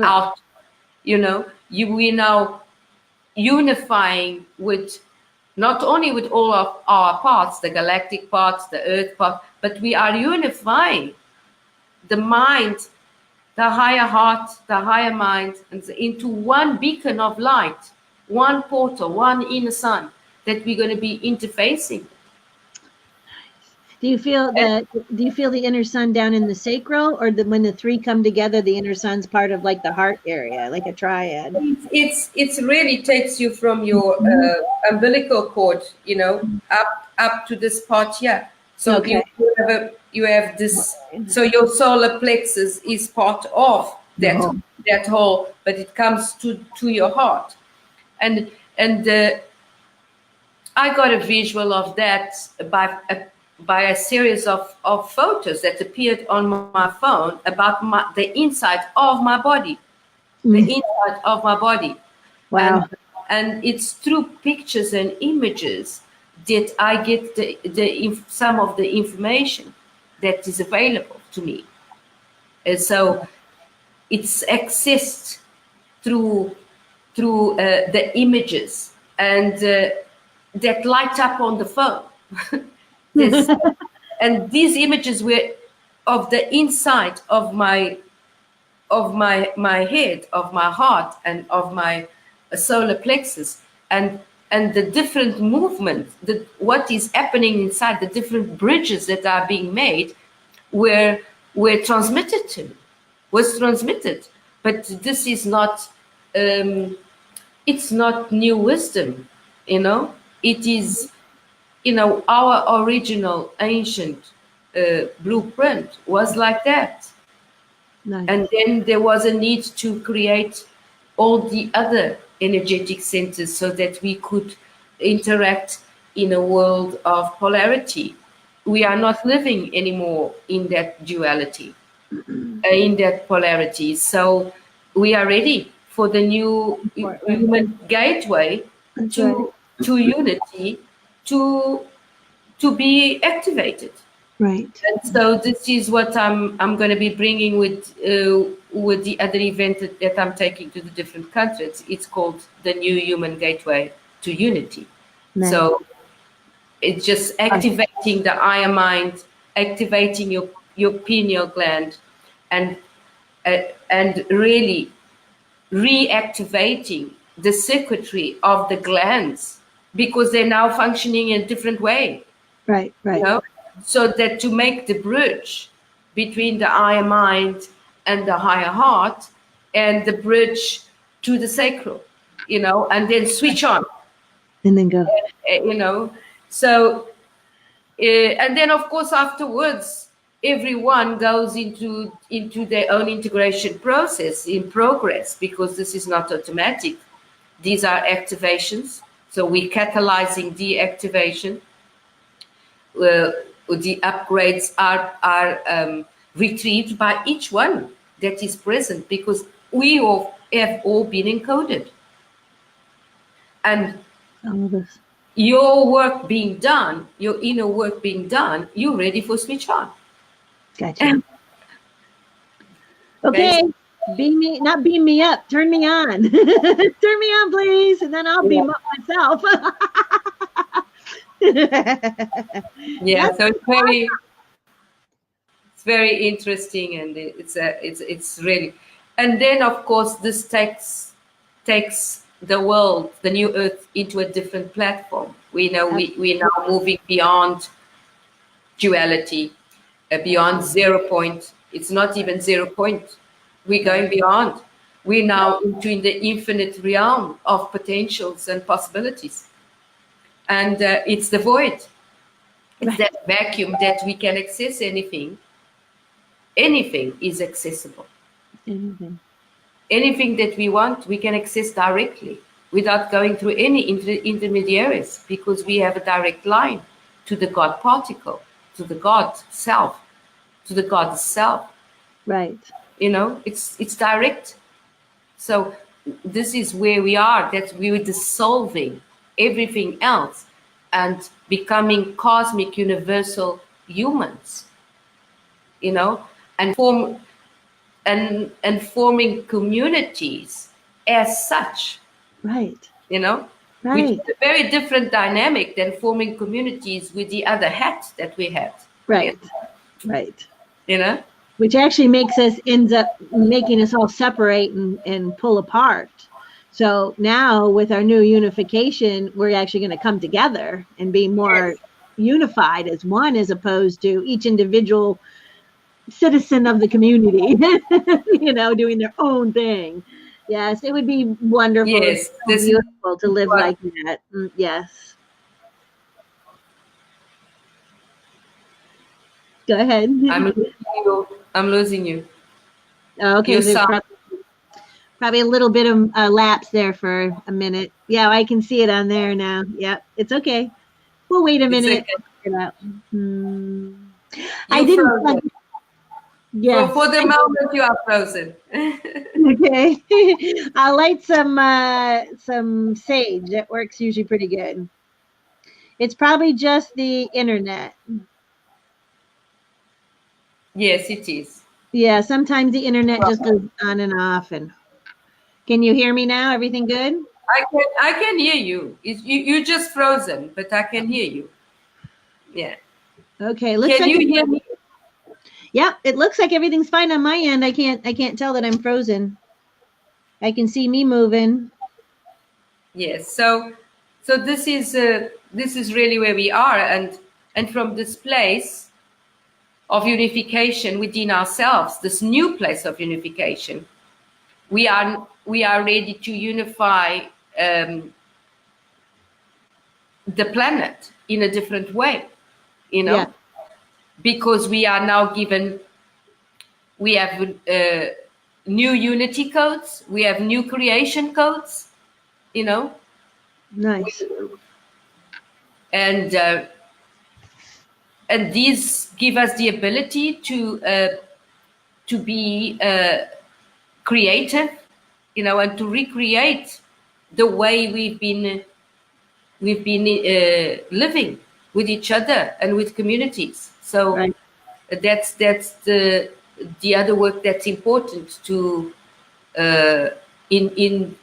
out, we're now unifying with, not only with all of our parts, the galactic parts, the earth part, but we are unifying the mind, the higher heart, the higher mind, into one beacon of light, one portal, one inner sun that we're going to be interfacing. Do you feel the inner sun down in the sacral, or when the three come together, the inner sun's part of like the heart area, like a triad? It's really takes you from your umbilical cord, up to this part here. So you have this. So your solar plexus is part of that whole, but it comes to your heart, and I got a visual of that by a series of photos that appeared on my phone about the inside of my body, the inside of my body. Wow. And it's through pictures and images that I get some of the information that is available to me. And so it's accessed through the images and that light up on the phone. And these images were of the inside of my head, of my heart, and of my solar plexus. And and the different movements, what is happening inside, the different bridges that are being made, were transmitted to, was transmitted. But this is not, it's not new wisdom, It is, our original ancient blueprint was like that. Nice. And then there was a need to create all the other energetic centers so that we could interact in a world of polarity. We are not living anymore in that duality, in that polarity. So we are ready for the new human gateway to unity to be activated. Right. And so this is what I'm going to be bringing with the other event that I'm taking to the different countries. It's called the New Human Gateway to Unity. Nice. So it's just activating the I am mind, activating your pineal gland, and really reactivating the circuitry of the glands, because they're now functioning in a different way. Right. So that to make the bridge between the higher mind and the higher heart, and the bridge to the sacral, and then switch on. And then go. So, and then of course afterwards, everyone goes into their own integration process in progress, because this is not automatic. These are activations. So we're catalyzing deactivation. The upgrades are retrieved by each one that is present, because we have all been encoded. And your work being done, your inner work being done, you're ready for switch on. Gotcha. Okay. Not beam me up, turn me on. Turn me on, please, and then I'll beam up myself. Yeah, so it's very interesting, and it's really, and then of course this takes the world, the new earth, into a different platform. We're now moving beyond duality, beyond 0 point. It's not even 0 point. We're going beyond. We're now into the infinite realm of potentials and possibilities. And it's the void. It's that vacuum that we can access anything. Anything is accessible. Anything that we want, we can access directly without going through any intermediaries, because we have a direct line to the God particle, to the God self, to the God self. Right. It's direct. So this is where we are, that we were dissolving everything else and becoming cosmic universal humans, and forming communities as such. Right. Right. Which is a very different dynamic than forming communities with the other hat that we had. Right. Right. Which actually ends up making us all separate and pull apart. So now with our new unification, we're actually going to come together and be more unified as one, as opposed to each individual citizen of the community, doing their own thing. Yes, it would be wonderful. Yes, beautiful to live like that. Yes. Go ahead. I'm losing you. Oh, okay. There's probably a little bit of lapse there for a minute. Yeah, I can see it on there now. Yeah, it's okay. We'll wait a minute. Okay. I didn't. Yeah. So for the moment, you are frozen. Okay. I'll light some sage. That works usually pretty good. It's probably just the internet. Yes, it is. Yeah, sometimes the internet just goes on and off. And can you hear me now? Everything good? I can hear you. You're just frozen, but I can hear you. Yeah. Okay. Can you hear me? Yeah, it looks like everything's fine on my end. I can't tell that I'm frozen. I can see me moving. Yes. So So this is really where we are, and from this place of unification within ourselves, this new place of unification, we are ready to unify the planet in a different way, Yeah. because we are now given, we have new unity codes, we have new creation codes, Nice. and these give us the ability to be creative, and to recreate the way we've been living with each other and with communities. So Right. that's the other work that's important to in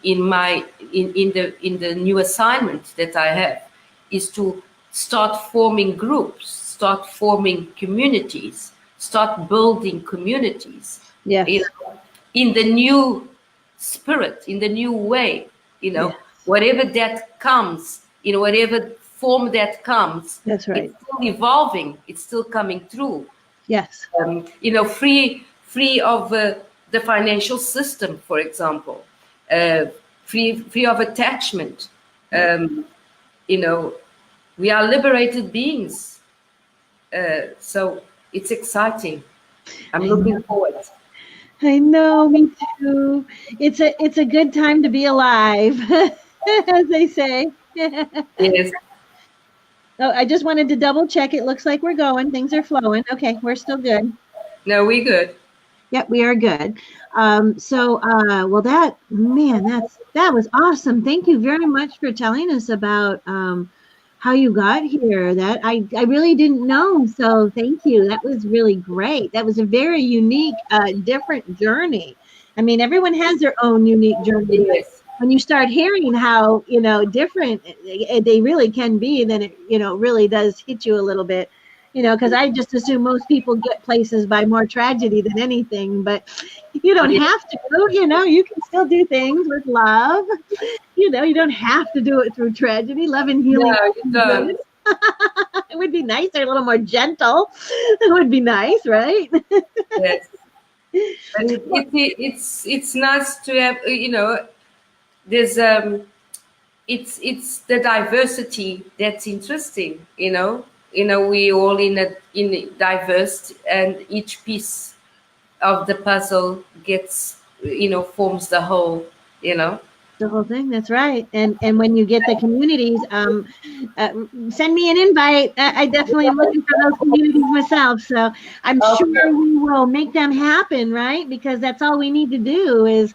the new assignment that I have, is to start forming groups, start forming communities, start building communities. Yes. In the new spirit, in the new way, Yes. whatever that comes, in whatever form that comes, That's right. it's still evolving, it's still coming through. Yes. Free of the financial system, for example, free of attachment. We are liberated beings. So it's exciting. I'm looking forward. I know, me too. It's a good time to be alive, as they say. Yes. Oh, I just wanted to double check. It looks like we're going. Things are flowing. Okay, we're still good. No, we're good. Yep, we are good. Well, that was awesome. Thank you very much for telling us about how you got here. That I really didn't know. So thank you. That was really great. That was a very unique, different journey. I mean, everyone has their own unique journey. Yes. When you start hearing how, different they really can be, then it, really does hit you a little bit, because I just assume most people get places by more tragedy than anything, but you don't have to, you can still do things with love. You don't have to do it through tragedy. Love and healing. No, you don't. It would be nice. They're a little more gentle. It would be nice, right? Yes. But it's nice to have, there's it's the diversity that's interesting, we all in a diverse, and each piece of the puzzle gets, forms the whole, The whole thing. That's right. And when you get the communities, send me an invite. I definitely am looking for those communities myself. So I'm sure we will make them happen, right? Because that's all we need to do is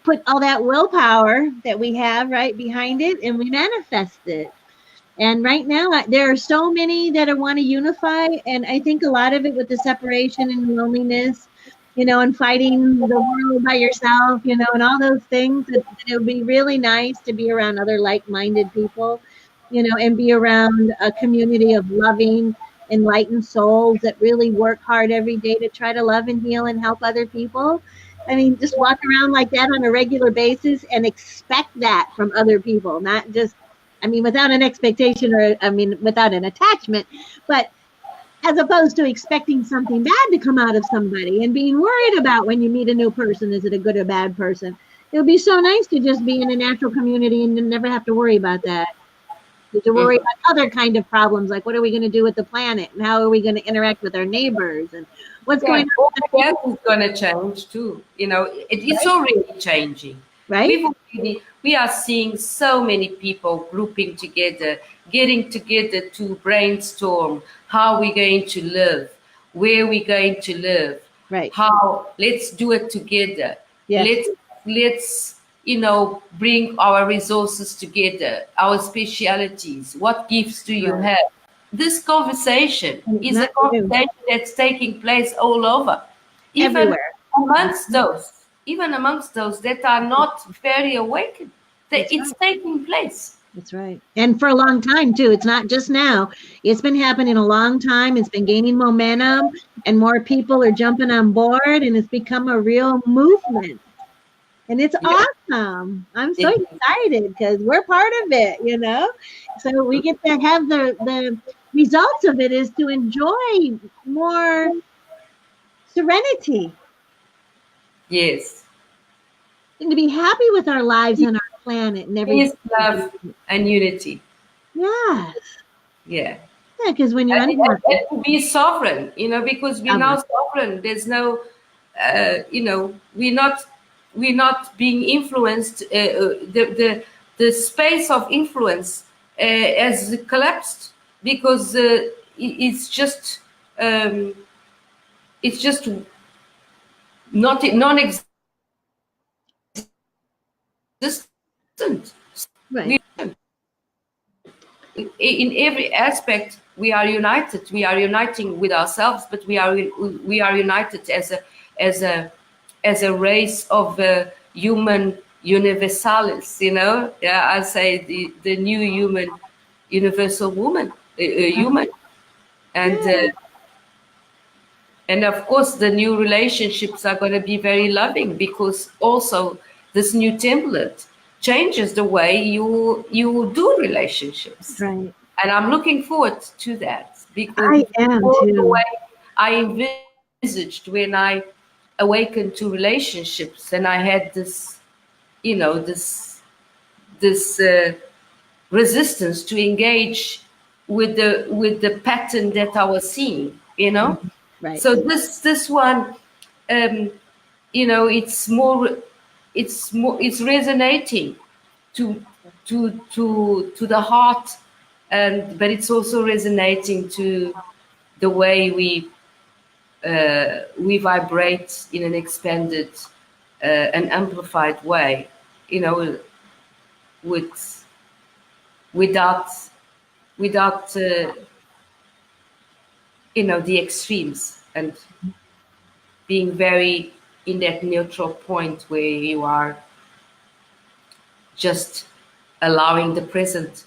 put all that willpower that we have right behind it, and we manifest it. And right now, there are so many that want to unify, and I think a lot of it with the separation and loneliness, and fighting the world by yourself, and all those things. It would be really nice to be around other like-minded people, and be around a community of loving, enlightened souls that really work hard every day to try to love and heal and help other people. I mean, just walk around like that on a regular basis and expect that from other people, not just, without an expectation or, without an attachment, but as opposed to expecting something bad to come out of somebody and being worried about when you meet a new person, is it a good or bad person? It would be so nice to just be in a natural community and never have to worry about that. To worry about other kind of problems, like what are we going to do with the planet, and how are we going to interact with our neighbors, and what's going on. That is going to change too. It's already changing. Right? We are seeing so many people grouping together, getting together to brainstorm how we're going to live, where we're going to live, right? Let's do it together. Yes. Let's bring our resources together, our specialities. What gifts do you have? This conversation is a conversation that's taking place all over, everywhere, even amongst those that are not very awakened. It's taking place. That's right. And for a long time too. It's not just now. It's been happening a long time. It's been gaining momentum, and more people are jumping on board, and it's become a real movement. And it's Yeah. awesome. I'm so excited because we're part of it, So we get to have the results of it is to enjoy more serenity Yes. and to be happy with our lives and our planet and Peace, everything. love, and unity. Yes. Yeah. Yeah, because when you're And unhappy, to be sovereign, because we're now stubborn. sovereign. There's no, we're not being influenced. The space of influence has collapsed because um, it's just not non-existent. Right. In every aspect we are united. We are uniting with ourselves, but we are united as a race of human universalis. Yeah, I say the new human, universal woman, human. and Yeah. and of course the new relationships are going to be very loving, because also this new template changes the way you do relationships. Right. And I'm looking forward to that, because I am all the too. way I envisaged when I awakened to relationships, and I had this resistance to engage with the pattern that I was seeing. Right. So this one, um, it's resonating to to the heart, but it's also resonating to the way we vibrate in an expanded and amplified way, with without the extremes, and being very in that neutral point where you are just allowing the present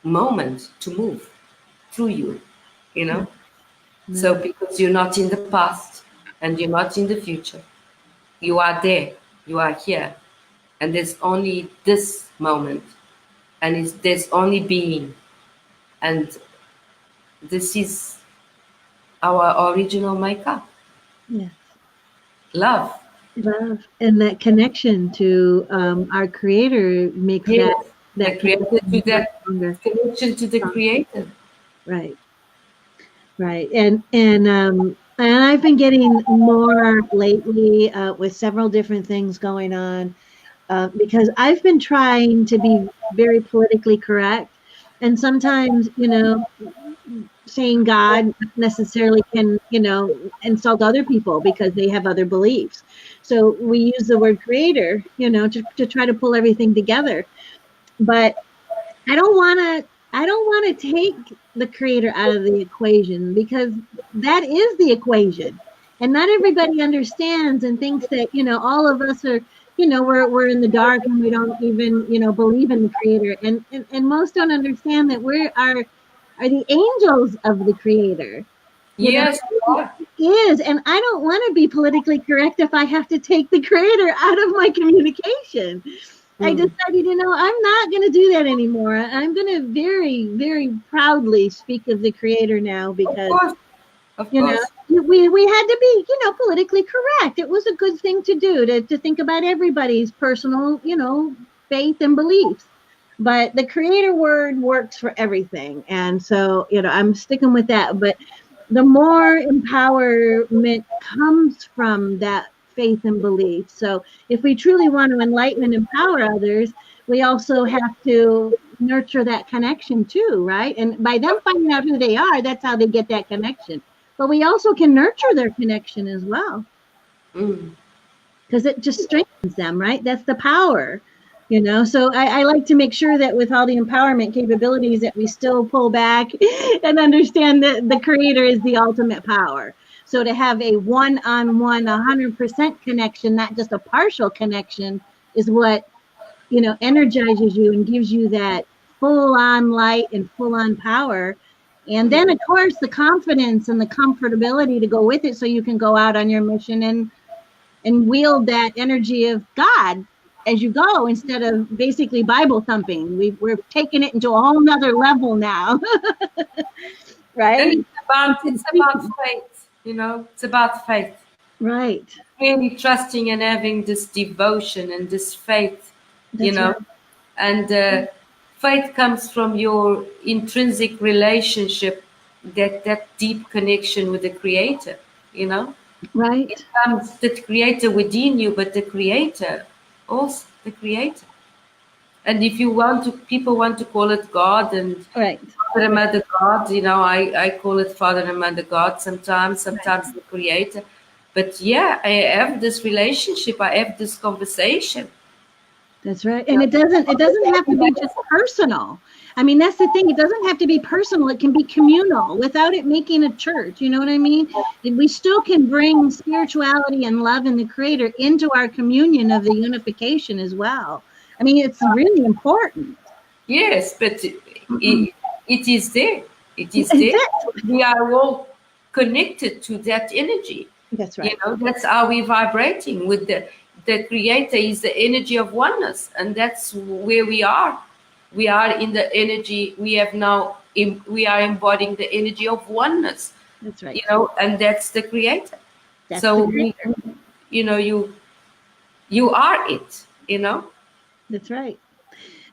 moment to move through you. So because you're not in the past and you're not in the future, you are there, you are here, and there's only this moment, and there's only being, and this is our original makeup. Yeah. Love. Love and that connection to our creator makes Yes, the that creator, to connection much that stronger. connection to the creator. Right. Right. And I've been getting more lately with several different things going on because I've been trying to be very politically correct. And sometimes, saying God necessarily can, insult other people because they have other beliefs. So we use the word creator, to try to pull everything together. But I don't want to take the creator out of the equation because that is the equation. And not everybody understands and thinks that, all of us are, we're in the dark and we don't even, believe in the creator. And most don't understand that are the angels of the creator. You know, Yes, you are. it is. And I don't want to be politically correct if I have to take the creator out of my communication. I Mm. decided, I'm not going to do that anymore. I'm going to very, very proudly speak of the creator now Of because, course, of course. we had to be, politically correct. It was a good thing to do to think about everybody's personal, faith and beliefs. But the creator word works for everything. And so, I'm sticking with that. But the more empowerment comes from that faith and belief. So if we truly want to enlighten and empower others, we also have to nurture that connection too, right? And by them finding out who they are, that's how they get that connection. But we also can nurture their connection as well Mm. because it just strengthens them, right? That's the power. So I like to make sure that with all the empowerment capabilities that we still pull back and understand that the creator is the ultimate power. So to have a one-on-one 100% connection, not just a partial connection, is what energizes you and gives you that full-on light and full-on power. And then of course the confidence and the comfortability to go with it so you can go out on your mission and and wield that energy of God as you go, instead of basically Bible thumping. We're taking it into a whole nother level now. Right? And it's about faith, it's about faith. Right. Really trusting and having this devotion and this faith, That's right. And faith comes from your intrinsic relationship, that deep connection with the Creator, Right. It comes the Creator within you, but the Creator, also the Creator. And if people want to call it God and Right. Father and Mother God, I call it Father and Mother God sometimes the Creator. But yeah, I have this relationship, I have this conversation. That's right. And it doesn't have to be just personal. I mean, that's the thing. It doesn't have to be personal. It can be communal without it making a church. You know what I mean? We still can bring spirituality and love in the Creator into our communion of the unification as well. I mean, it's really important. Yes, but it is there. It is there. We are all connected to that energy. That's right. That's how we're vibrating with the Creator is the energy of oneness, and that's where we are. We are in the energy. We are embodying the energy of oneness. That's right. And that's the Creator. That's so the Creator. You are it. That's right.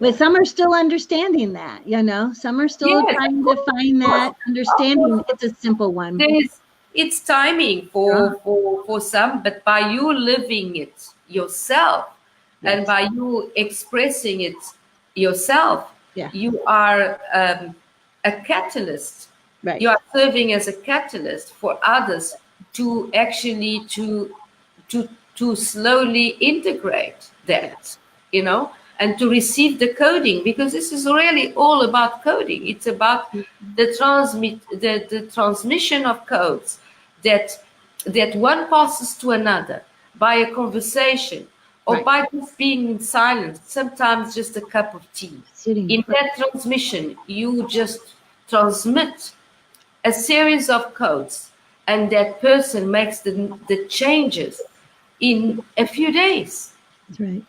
But some are still understanding that. Some are still trying to find that understanding. It's a simple one. It's timing for some, but by you living it yourself, and by you expressing it yourself, you are a catalyst. Right. You are serving as a catalyst for others to actually to slowly integrate that, and to receive the coding, because this is really all about coding. It's about the transmission of codes that one passes to another by a conversation, or by just being in silence, sometimes just a cup of tea. In that transmission, you just transmit a series of codes, and that person makes the changes in a few days. That's right.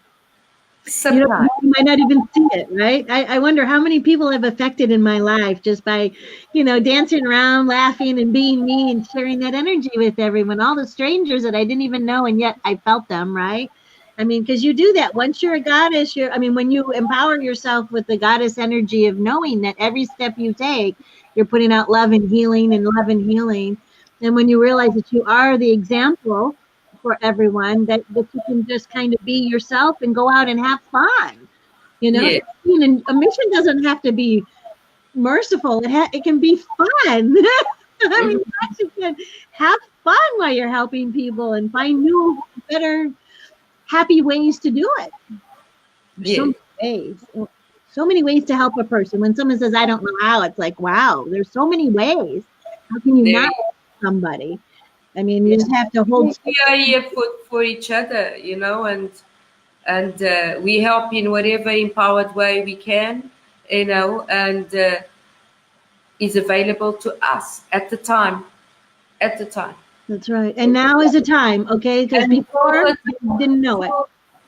You might not even see it, right? I wonder how many people I've affected in my life just by, dancing around, laughing, and being me, and sharing that energy with everyone, all the strangers that I didn't even know, and yet I felt them, right? I mean, because you do that. Once you're a goddess, when you empower yourself with the goddess energy of knowing that every step you take, you're putting out love and healing and love and healing. And when you realize that you are the example for everyone, that you can just kind of be yourself and go out and have fun. Yeah. And a mission doesn't have to be merciful. It can be fun. I mean, you can have fun while you're helping people and find new, better, happy ways to do it. So many ways to help a person. When someone says, I don't know how, it's like, wow, there's so many ways. How can you not help somebody? I mean, you just have to hold. We are here for each other, and we help in whatever empowered way we can, and is available to us at the time. That's right. And now is the time, okay? Because before you didn't know it.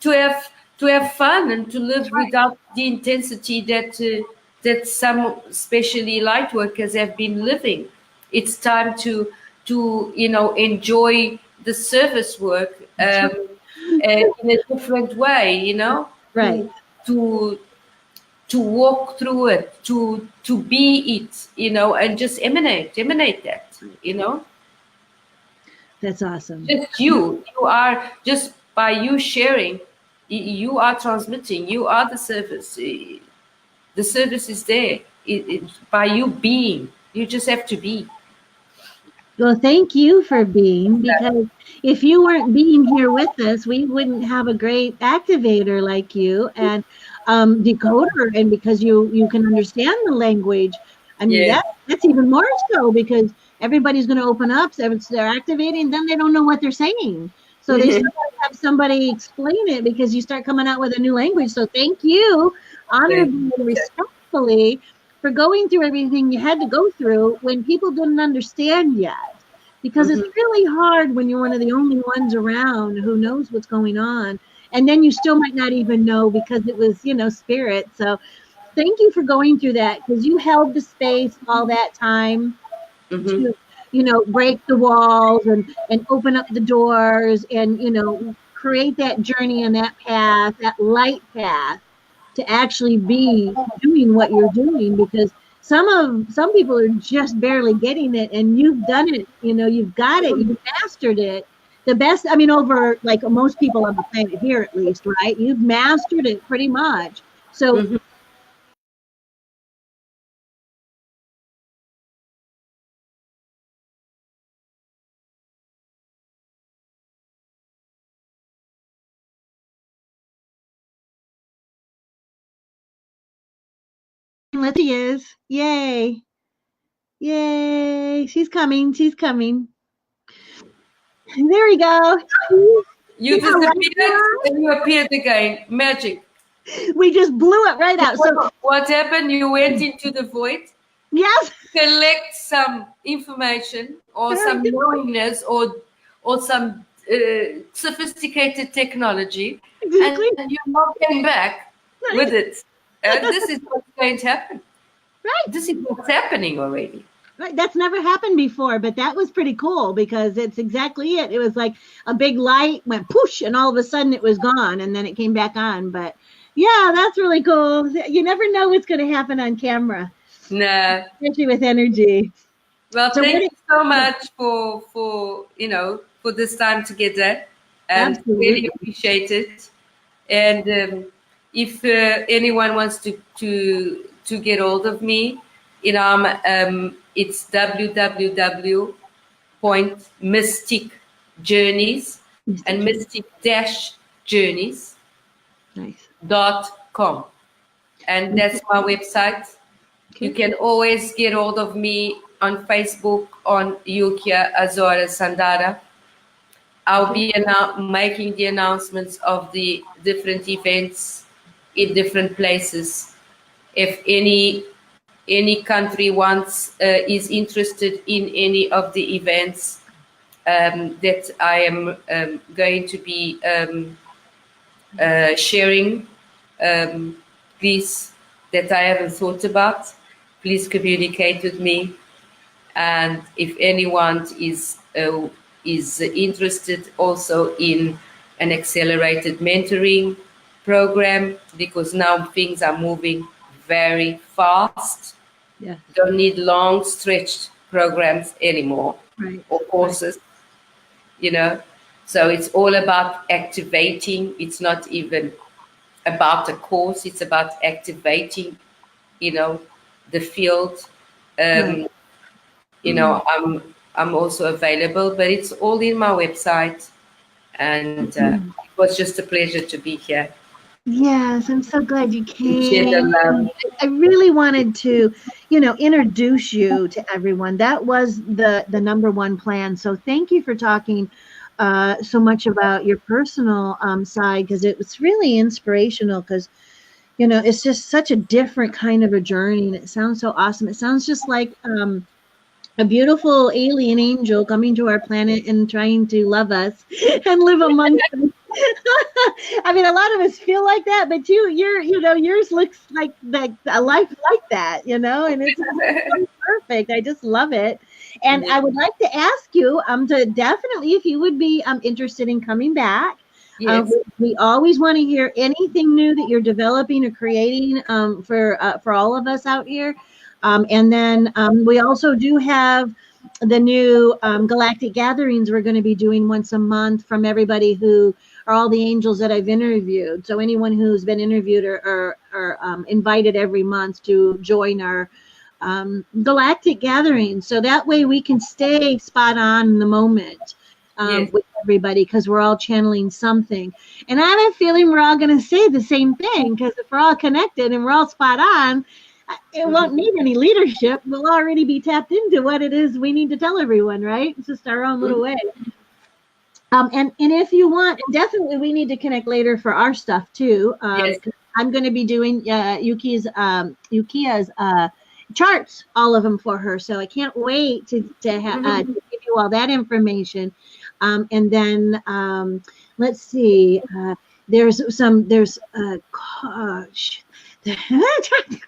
To have fun and to live without the intensity that some, especially light workers, have been living. It's time to enjoy the service work in a different way, Right. To walk through it, to be it, and just emanate that, That's awesome. Just you are, just by you sharing, you are transmitting, you are the service. The service is there. By you being, you just have to be. Well, thank you for being, because if you weren't being here with us, we wouldn't have a great activator like you and decoder, and because you can understand the language. I mean, that's even more so, because everybody's going to open up, so they're activating, then they don't know what they're saying. So they start to have somebody explain it, because you start coming out with a new language. So thank you, honorably and respectfully, for going through everything you had to go through when people didn't understand yet. because it's really hard when you're one of the only ones around who knows what's going on. And then you still might not even know because it was, spirit. So thank you for going through that, because you held the space all that time Mm-hmm. to, break the walls and open up the doors and, create that journey and that path, that light path, to actually be doing what you're doing, because some people are just barely getting it, and you've done it. You've got it. You've mastered it. The best, I mean, over like most people on the planet here, at least, right? You've mastered it pretty much. So Mm-hmm. Letty is. Yay. Yay. She's coming. She's coming. There we go. You See how right disappeared and you appeared again. Magic. we just blew it right out. So What happened? You went into the void, yes. collect some information or some knowingness or some sophisticated technology, Exactly. and you now came back with it. And this is what's going to happen. Right. This is what's happening already. Right. That's never happened before, but that was pretty cool, because it's exactly it. It was like a big light went poosh, and all of a sudden it was gone, and then it came back on. But yeah, that's really cool. You never know what's going to happen on camera. No. Especially with energy. Well, So thank you so much for for this time together, and Absolutely. really appreciate it. And if anyone wants to get hold of me, it's www.mysticjourneys and mystic-journeys.com. Nice. And that's my website. Okay. You can always get hold of me on Facebook on Yukia, Azorah, Sandara. I'll be making the announcements of the different events in different places. If any country is interested in any of the events that I am going to be sharing, please, that I haven't thought about, please communicate with me. And if anyone is interested also in an accelerated mentoring program, because now things are moving very fast. Yeah. Don't need long stretched programs anymore, Right. or courses, So it's all about activating. It's not even about a course. It's about activating, the field. Right. I'm also available, but it's all in my website. And it was just a pleasure to be here. Yes, I'm so glad you Share the came. love. I really wanted to, introduce you to everyone. That was the number one plan. So thank you for talking so much about your personal side, because it was really inspirational. Because it's just such a different kind of a journey, and it sounds so awesome. It sounds just like a beautiful alien angel coming to our planet and trying to love us and live among us. I mean, a lot of us feel like that, but yours looks like a life like that, and it's so perfect. I just love it. And I would like to ask you to definitely, if you would be interested in coming back. Yes. We always want to hear anything new that you're developing or creating for all of us out here. And then we also do have the new Galactic Gatherings we're going to be doing once a month, from everybody who are all the angels that I've interviewed. So anyone who's been interviewed or invited every month to join our Galactic Gatherings. So that way we can stay spot on in the moment Yes. with everybody, because we're all channeling something. And I have a feeling we're all going to say the same thing, because if we're all connected and we're all spot on, it won't need any leadership. We'll already be tapped into what it is we need to tell everyone, right? It's just our own little way. And if you want, definitely we need to connect later for our stuff too. Yes. I'm going to be doing Yukia's charts, all of them for her. So I can't wait to give you all that information. And then let's see. There's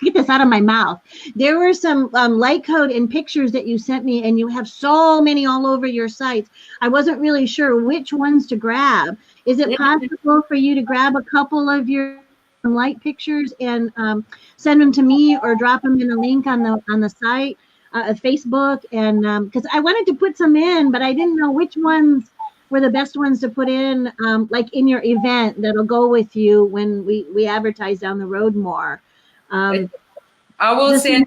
get this out of my mouth. There were some light code and pictures that you sent me, and you have so many all over your sites. I wasn't really sure which ones to grab. Is it possible for you to grab a couple of your light pictures and send them to me, or drop them in a link on the site, Facebook? And because I wanted to put some in, but I didn't know which ones were the best ones to put in, like in your event that'll go with you when we advertise down the road more. I will send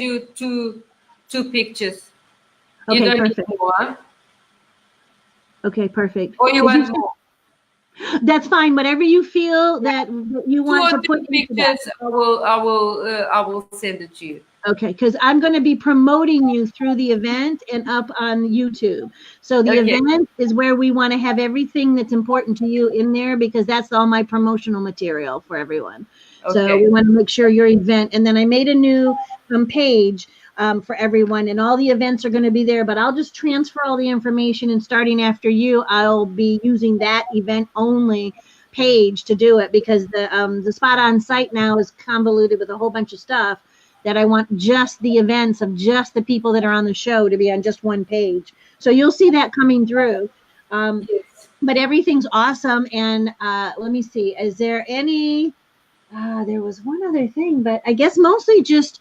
you two pictures. Okay, you don't perfect. Need more. Okay, perfect. Or you want more? That's fine. Whatever you feel that you want to put into pictures, that. I will send it to you. Okay, because I'm going to be promoting you through the event and up on YouTube. So the event is where we want to have everything that's important to you in there, because that's all my promotional material for everyone. Okay. So we want to make sure your event, and then I made a new page for everyone, and all the events are going to be there, but I'll just transfer all the information, and starting after you, I'll be using that event only page to do it, because the spot on site now is convoluted with a whole bunch of stuff that I want just the events of just the people that are on the show to be on just one page. So you'll see that coming through. But everything's awesome. And let me see, is there any, there was one other thing, but I guess mostly just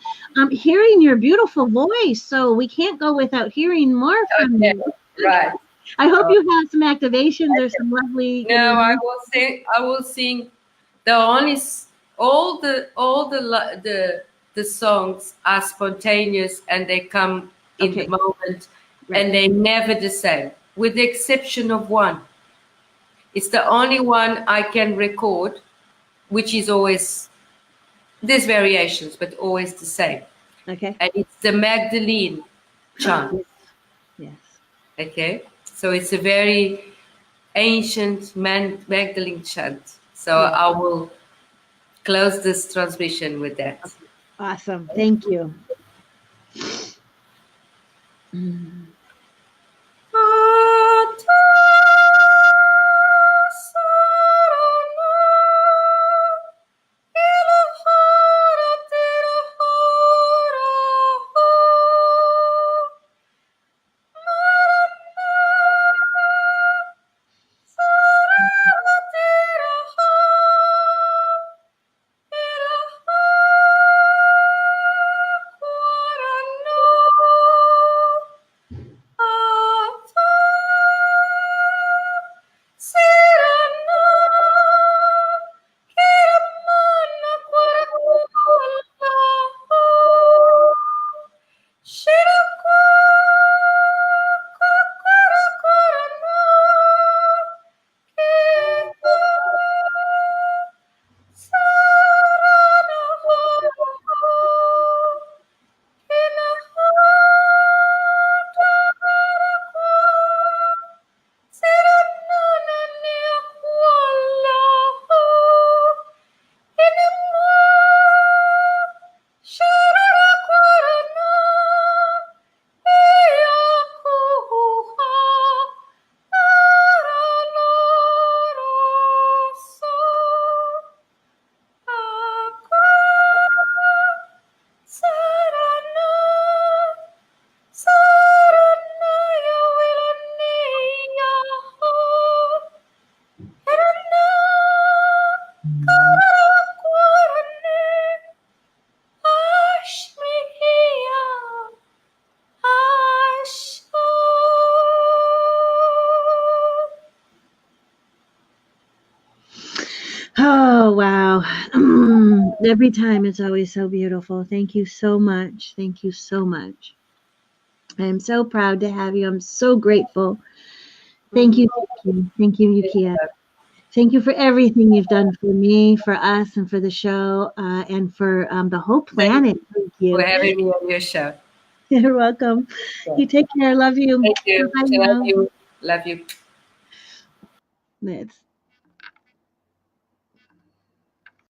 hearing your beautiful voice. So we can't go without hearing more from you. Right. I hope you have some activations or some lovely. No, I will sing all the songs are spontaneous, and they come in the moment, and they're never the same, with the exception of one. It's the only one I can record, which is always, there's variations, but always the same. Okay. And it's the Magdalene chant. Yes. Okay. So it's a very ancient Magdalene chant. So I will close this transmission with that. Okay. Awesome. Thank you. Oh, wow. Every time it's always so beautiful. Thank you so much. Thank you so much. I am so proud to have you. I'm so grateful. Thank you. Thank you, Yukia. Thank you for everything you've done for me, for us, and for the show, and for the whole planet. Thank you for having me on your show. You're welcome. Yeah. You take care. Love you. Thank you. Love you. Love you. It's